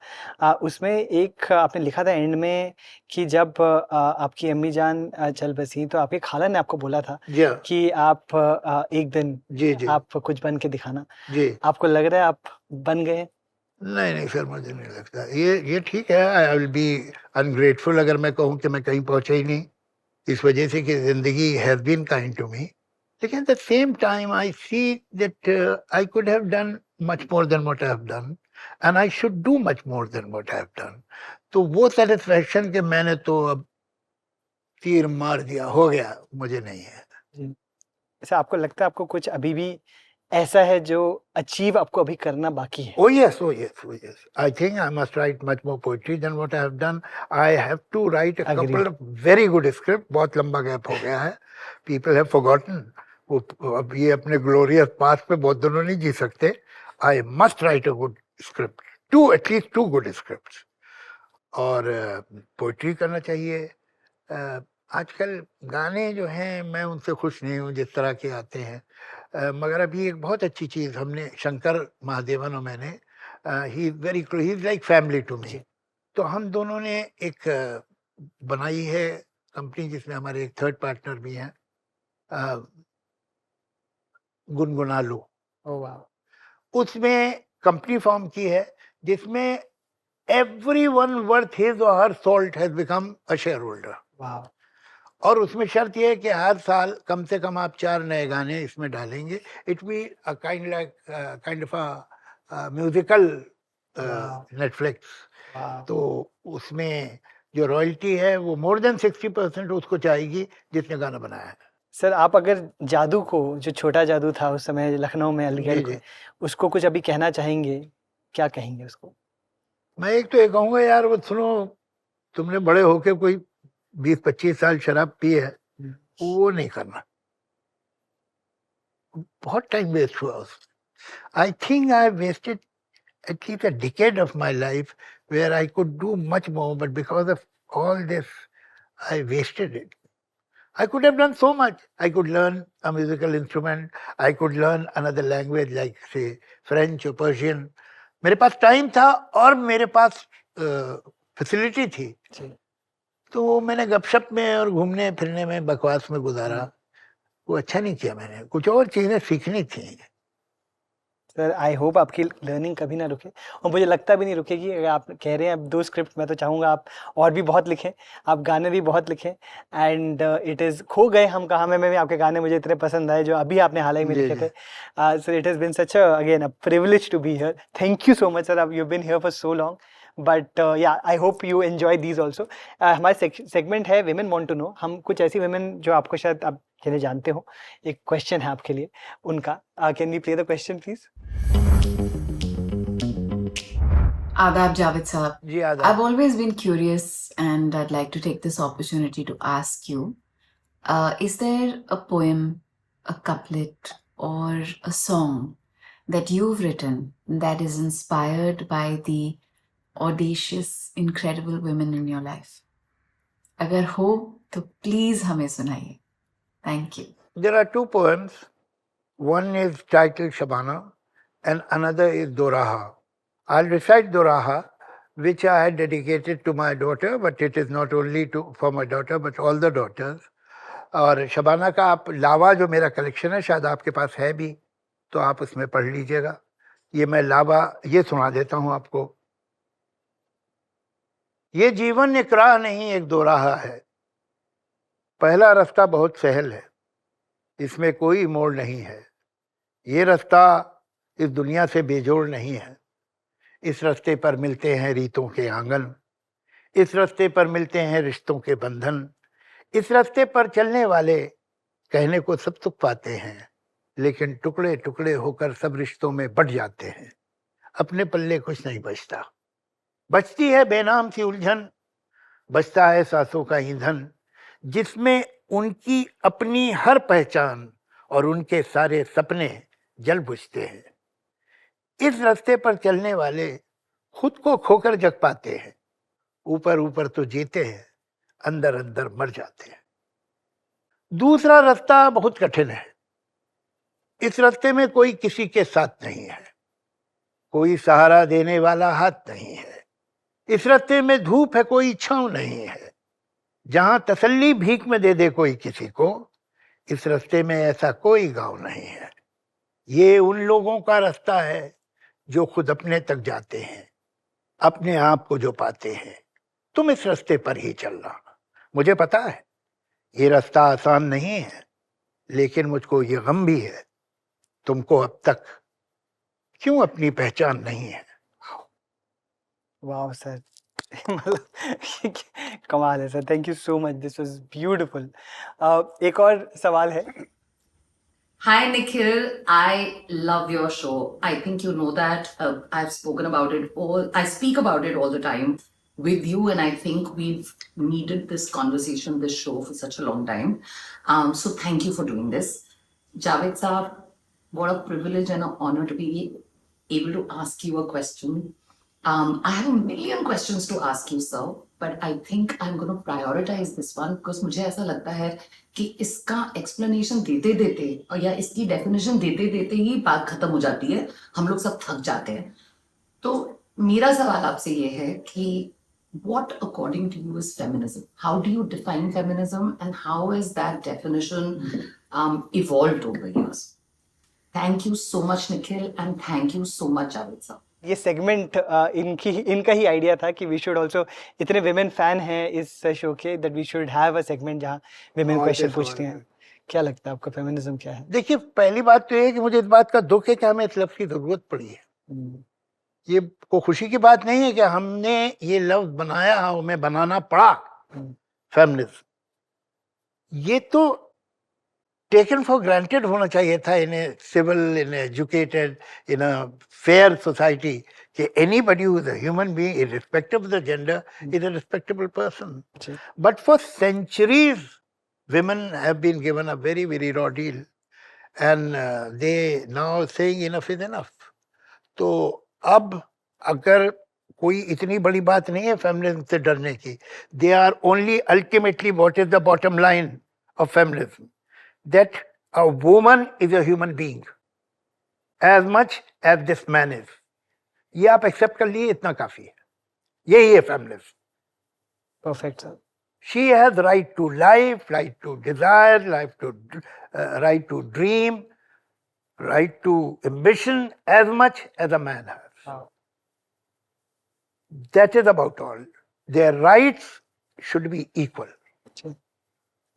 उसमें एक आपने लिखा था एंड में कि जब आपकी अम्मी जान चल बसी तो आपकी खाला ने आपको बोला था जी हाँ. कि आप एक दिन जी जी आप कुछ बन के दिखाना. जी. आपको लग रहा है आप बन गए? नहीं नहीं सर, मुझे नहीं लगता. ये ठीक है. आई विल बी अनग्रेटफुल अगर मैं कहूँ कि मैं कहीं पहुंचा ही नहीं, इस वजह से कि जिंदगी has been kind to me. लेकिन at the same time I see that I could have done much more than what I have done, and I should do much more than what I have done. तो वो satisfaction कि मैंने तो अब तीर मार दिया, हो गया, मुझे नहीं है. जी. ऐसा आपको लगता है आपको कुछ अभी भी ऐसा है जो अचीव आपको अभी करना बाकी है? Oh yes, oh yes, oh yes. I think I must write much more poetry than what I have done. I have to write a Agreed. couple of very good scripts. बहुत लंबा gap हो गया है. People have forgotten. वो अब ये अपने glorious past पे बहुत दोनों नहीं जी सकते. I must write a good script. At least two good scripts. और पोइट्री करना चाहिए. आजकल गाने जो हैं मैं उनसे खुश नहीं हूँ जिस तरह के आते हैं. मगर अभी एक बहुत अच्छी चीज़ हमने शंकर महादेवन और मैंने, he is like family to me. तो हम दोनों ने एक बनाई है कंपनी जिसमें हमारे एक थर्ड पार्टनर भी हैं, गुनगुना लो. ओह वाह. उसमें कंपनी फॉर्म की है जिसमें everyone worth his or her salt has become a shareholder. वाह. और उसमें शर्त यह है कि हर साल कम से कम आप 4 नए गाने इसमें डालेंगे. It be a kind of a musical Netflix. वाह. तो उसमें जो रॉयल्टी है वो मोर देन 60% उसको चाहेगी जिसने गाना बनाया है. सर आप अगर जादू को, जो छोटा जादू था उस समय लखनऊ में, अलीगढ़ जी को, जी. उसको कुछ अभी कहना चाहेंगे, क्या कहेंगे उसको? मैं एक तो ये कहूँगा यार, वो सुनो, तुमने बड़े होके कोई 20-25 साल शराब पी है, वो नहीं करना. बहुत टाइम वेस्ट हुआ उस. I think I wasted at least a decade of my life where I could do much more, but because of all this, I wasted it. I could have done so much. I could learn a musical instrument. I could learn another language like say French or Persian. मेरे पास time था और मेरे पास facility थी. तो मैंने गपशप में और घूमने फिरने में, बकवास में गुजारा. वो अच्छा नहीं किया मैंने. कुछ और चीजें सीखनी थी. सर आई होप आपकी लर्निंग कभी ना रुके, और मुझे लगता भी नहीं रुकेगी. अगर आप कह रहे हैं अब 2 स्क्रिप्ट, मैं तो चाहूँगा आप और भी बहुत लिखें, आप गाने भी बहुत लिखें. एंड इट इज़ खो गए हम कहाँ में भी आपके गाने मुझे इतने पसंद आए जो अभी आपने हाल ही में लिखे थे. So it has been such again a privilege to be here. Thank you so much sir. You been here for so long. But yeah I hope you enjoy these also. हमारे सेगमेंट है women want to know. हम कुछ ऐसी women जो आपको शायद आप जिन्हें जानते हो, एक क्वेश्चन है आपके लिए उनका. Can we play the question please? Adab Javed Saab. जी आदाब. I've always been curious and I'd like to take this opportunity to ask you, is there a poem, a couplet or a song that you've written that is inspired by the audacious, incredible women in your life? अगर हो तो please हमें सुनाइए. Thank you. There are 2 poems. One is titled Shabana and another is Doraha. I'll recite Doraha, which I had dedicated to my daughter, but it is not only for my daughter, but all the daughters. और शबाना का आप लावा, जो मेरा collection है, शायद आपके पास है भी, तो आप उसमें पढ़ लीजिएगा. ये मैं लावा ये सुना देता हूँ आपको. ये जीवन एक राह नहीं, एक दोराहा है. पहला रास्ता बहुत सहल है, इसमें कोई मोड़ नहीं है. ये रास्ता इस दुनिया से बेजोड़ नहीं है. इस रास्ते पर मिलते हैं रीतों के आंगन. इस रास्ते पर मिलते हैं रिश्तों के बंधन. इस रास्ते पर चलने वाले कहने को सब सुख पाते हैं, लेकिन टुकड़े टुकड़े होकर सब रिश्तों में बट जाते हैं. अपने पल्ले कुछ नहीं बचता. बचती है बेनाम सी उलझन, बचता है सांसों का ईंधन, जिसमें उनकी अपनी हर पहचान और उनके सारे सपने जल बुझते हैं। इस रास्ते पर चलने वाले खुद को खोकर जग पाते हैं, ऊपर ऊपर तो जीते हैं, अंदर अंदर मर जाते हैं। दूसरा रास्ता बहुत कठिन है। इस रास्ते में कोई किसी के साथ नहीं है, कोई सहारा देने वाला हाथ नहीं है। इस रास्ते में धूप है, कोई छांव नहीं है। जहां तसल्ली भीख में दे दे कोई किसी को, इस रास्ते में ऐसा कोई गांव नहीं है। ये उन लोगों का रास्ता है जो खुद अपने तक जाते हैं, अपने आप को जो पाते हैं। तुम इस रास्ते पर ही चलना। मुझे पता है ये रास्ता आसान नहीं है, लेकिन मुझको ये गम भी है, तुमको अब तक क्यों अपनी पहचान नहीं है। वाह सर, मतलब कमाल है sir, thank you so much, this was beautiful. एक और सवाल है। Hi Nikhil, I love your show. I think you know that. I've spoken about it all. I speak about it all the time with you, and I think we've needed this conversation, this show for such a long time. So thank you for doing this. Javed Saab, what a privilege and an honor to be able to ask you a question. I have a million questions to ask you, sir, but I think I'm going to prioritize this one because मुझे ऐसा लगता है कि इसका explanation देते देते और या इसकी definition देते देते ही बात खत्म हो जाती है, हम लोग सब थक जाते हैं। तो मेरा सवाल आपसे ये है कि what according to you is feminism? How do you define feminism and how has that definition evolved over the years? Thank you so much, Nikhil, and thank you so much, Javed sir. ये segment इनका ही idea था कि we should also, इतने women fan हैं इस show के, that we should have a segment जहाँ विमेन क्वेश्चन पूछती हैं। क्या लगता है आपको फेमिनिज्म क्या है? देखिए, पहली बात तो ये है कि मुझे इस बात का दुख है कि हमें इस लफ्ज की जरूरत पड़ी है। ये को खुशी की बात नहीं है कि हमने ये लफ्ज बनाया, हमें बनाना पड़ा फेमिनिज्म। ये तो टेकन फॉर ग्रांटेड होना चाहिए था in a civil, in educated, in a fair society, कि anybody who is a human being irrespective of the gender is a respectable person. But for centuries women have been given a very, very raw deal, and they now saying enough is enough. तो अब अगर कोई इतनी बड़ी बात नहीं है feminism से डरने की, they are only ultimately what is the bottom line of feminism, that a woman is a human being as much as this man is. ये आप एक्सेप्ट कर लिए, इतना काफी है। यही है feminism. Perfect sir. She has right to life, right to desire, right to dream, right to ambition as much as a man has. Wow. That is about all. Their rights should be equal.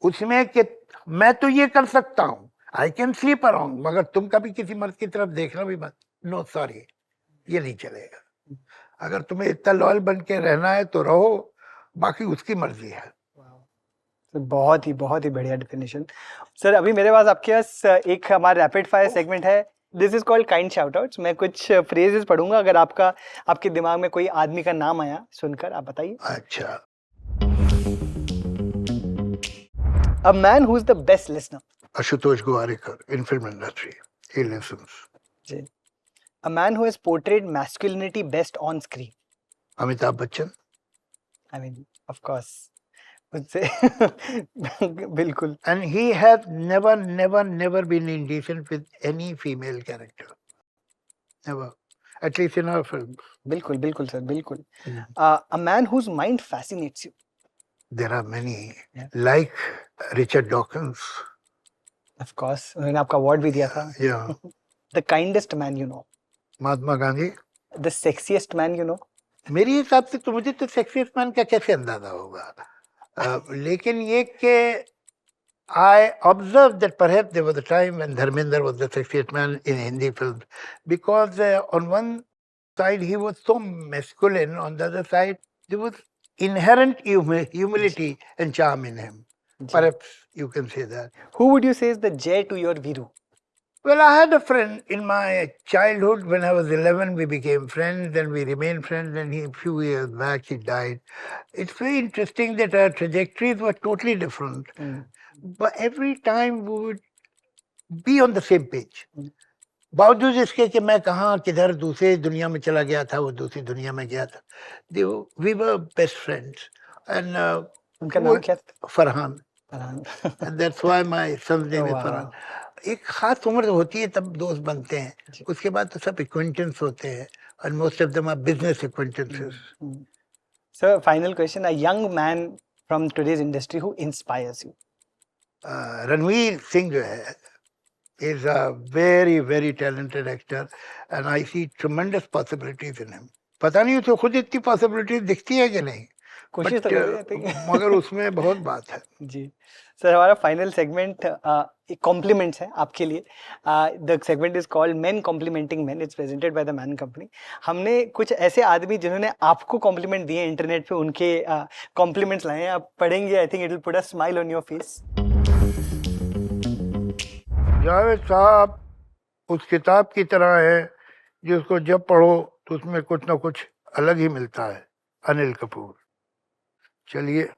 उसमें कि मैं तो ये कर सकता हूँ, I can sleep around, मगर तुम कभी किसी मर्द की तरफ देखना भी मत। No, sorry, ये नहीं चलेगा। अगर तुम्हें इतना लॉयल बन के रहना है तो रहो, बाकी उसकी मर्जी है। बहुत ही बढ़िया डेफिनेशन सर। अभी मेरे पास आपके पास एक हमारा रैपिड फायर सेगमेंट है, this is called kind shout outs. मैं कुछ फ्रेजेस पढ़ूंगा, अगर आपके दिमाग में कोई आदमी का नाम आया सुनकर आप बताइए। अच्छा। A man who is the best listener. Ashutosh Gowariker, in film industry, he listens. जी। A man who has portrayed masculinity best on screen. Amitabh Bachchan. I mean of course बिल्कुल। And he has never been indecent with any female character. Never. At least in our films. बिल्कुल sir, बिल्कुल। A man whose mind fascinates you. There are many. Yeah. Like Richard Dawkins. Of course. उन्होंने आपका award भी दिया था। Yeah. The kindest man you know. Mahatma Gandhi. The sexiest man you know. मेरे हिसाब से तो मुझे तो sexiest man का कैसे अंदाजा होगा? लेकिन ये कि I observed that perhaps there was a time when Dharmender was the sexiest man in Hindi films, because on one side he was so masculine, on the other side there was inherent humility and charm in him. Perhaps you can say that. Who would you say is the Jay to your Viru? Well, I had a friend in my childhood. When I was 11, we became friends, and we remained friends. And a few years back, he died. It's very interesting that our trajectories were totally different. But every time we would be on the same page. बावजूद इसके कि मैं कहाँ किधर दूसरे दुनिया में चला गया था, वो दूसरी दुनिया में गया था. We were best friends. And उनका नाम क्या था? Farhan. Farhan. And that's why my son's name is wow. Farhan. एक खास उम्र होती है तब दोस्त बनते हैं. उसके बाद तो सब acquaintance होते हैं. And most of them are business acquaintances. So, final question: a young man from today's industry who inspires you? Ranveer Singh जो है is a very, very talented actor, and I see tremendous possibilities in him. पता नहीं उसे खुद इतनी possibilities दिखती है कि नहीं. कोशिश तो कर रहे हैं. मगर उसमें बहुत बात है. जी. सर हमारा फाइनल सेगमेंट एक कॉम्प्लीमेंट्स है आपके लिए. The segment is called men complimenting men. It's presented by the Man Company. हमने कुछ ऐसे आदमी जिन्होंने आपको कॉम्प्लीमेंट दिए इंटरनेट पे, उनके कॉम्प्लीमेंट्स लाए हैं. आप पढ़ेंगे. आई think it will put a smile on your face. Javed साहब उस किताब की तरह है जिसको जब पढ़ो तो उसमें कुछ ना कुछ अलग ही मिलता है. अनिल कपूर. चलिए,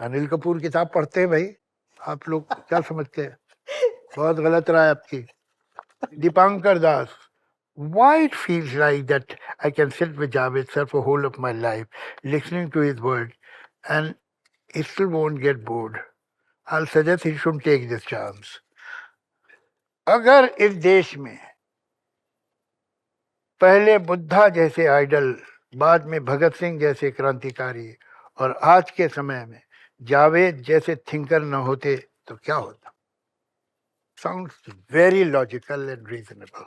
अनिल कपूर किताब पढ़ते हैं भाई. आप लोग क्या समझते हैं? बहुत गलत रहा है आपकी. दीपांकर दास. Why it feels like that I can sit with Javed sir for whole of my life, listening to his words, and he still won't get bored. I'll suggest he should take this chance. अगर इस देश में पहले बुद्धा जैसे idol, बाद में भगत सिंह जैसे क्रांतिकारी और आज के समय में जावेद जैसे थिंकर न होते तो क्या होता? Sounds very logical and reasonable.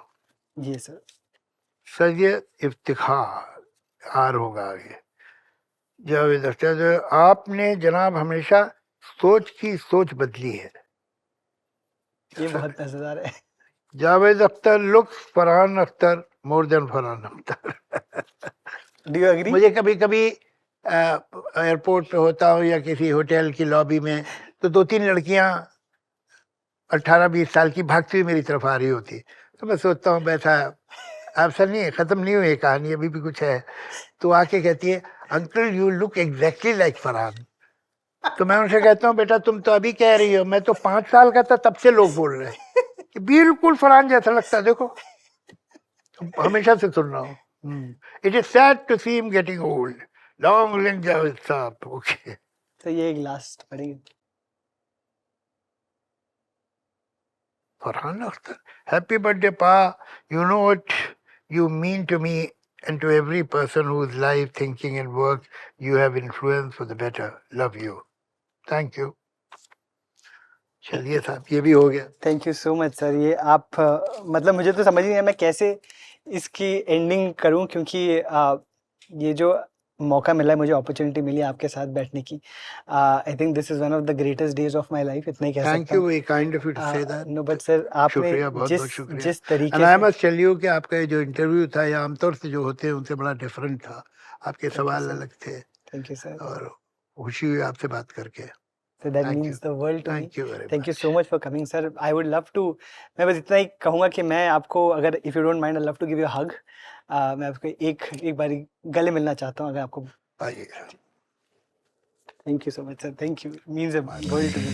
जी सर. सैयद इफ्तिखार होगा आगे. जावेद अख्तर, आपने जनाब हमेशा सोच की सोच बदली है. ये बहुत मजेदार है. Javed Akhtar looks Farhan Akhtar more than Farhan Akhtar. Do you agree? मुझे कभी कभी एयरपोर्ट पे होता हूँ या किसी होटल की लॉबी में तो 2-3 लड़कियां 18-20 साल की भागती हुई मेरी तरफ आ रही होती. तो मैं सोचता हूँ बैठा, अवसर नहीं है, खत्म नहीं हुई कहानी, अभी भी कुछ है. तो आके कहती है, uncle you look exactly like Farhan. तो मैं उनसे कहता हूँ, बेटा तुम तो अभी कह रही हो, मैं तो 5 साल का था तब से लोग बोल रहे हैं कि बिल्कुल फरहान जैसा लगता है. देखो, तो हमेशा से सुन रहा हूँ. It is sad to see him getting old. Long live Javed Sahab. Okay. तो ये एक लास्ट पढ़ेंगे. Farhan Akhtar. Happy birthday pa. You know what you mean to me and to every person whose life, thinking and work you have influenced for the better. Love you. Thank you. चलिए साहब, ये भी हो गया. Thank you so much sir. ये आप मतलब मुझे तो समझ नहीं आया मैं कैसे इसकी एंडिंग करूं, क्योंकि ये जो मौका मिला है, मुझे अपॉर्चुनिटी मिली आपके साथ बैठने की. I think this is one of the greatest days of my life. इतना ही कह सकता हूं. Thank you. Way kind of you to say that. No but sir, आपने जिस तरीके से, आई मस्ट टेल यू कि आपका जो इंटरव्यू था या आमतौर से जो होते हैं उनसे बड़ा डिफरेंट था. आपके सवाल अलग थे. Thank you sir. और खुशी हुई आपसे बात करके. So that means the world to me. Thank you very much. Thank you so much for coming, sir. I would love to. मैं बस इतना ही कहूँगा कि मैं आपको, अगर if you don't mind, I'd love to give you a hug. मैं आपको एक बारी गले मिलना चाहता हूँ, अगर आपको. आइए. Thank you so much, sir. Thank you. It means a world to me.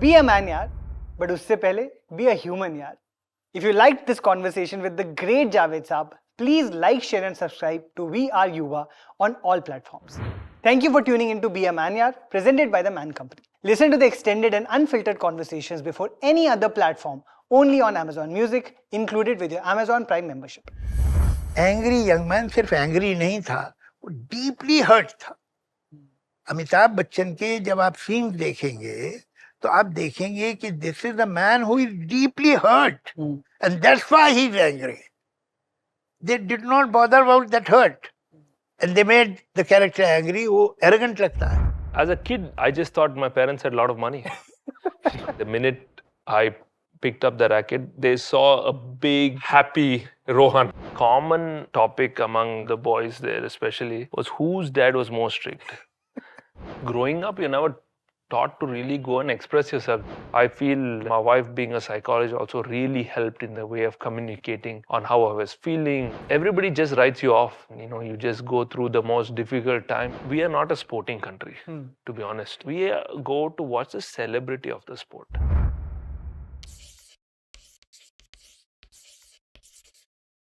Be a man यार, but उससे पहले be a human यार. If you liked this conversation with the great Javed Saab, please like, share and subscribe to We Are Yuva on all platforms. Thank you for tuning in to Be a Man yaar, presented by the Man Company. Listen to the extended and unfiltered conversations before any other platform, only on Amazon Music, included with your Amazon Prime membership. Angry young man सिर्फ angry नहीं था, वो deeply hurt था. अमिताभ बच्चन के जब आप scenes देखेंगे तो आप देखेंगे कि this is a man who is deeply hurt, and that's why he's angry. They did not bother about that hurt, and they made the character angry. वो arrogant लगता है. As a kid, I just thought my parents had a lot of money. The minute I picked up the racket, they saw a big, happy Rohan. Common topic among the boys there especially was whose dad was more strict. Growing up, you're never taught to really go and express yourself. I feel my wife being a psychologist also really helped in the way of communicating on how I was feeling. Everybody just writes you off. You just go through the most difficult time. We are not a sporting country, to be honest. We go to watch the celebrity of the sport.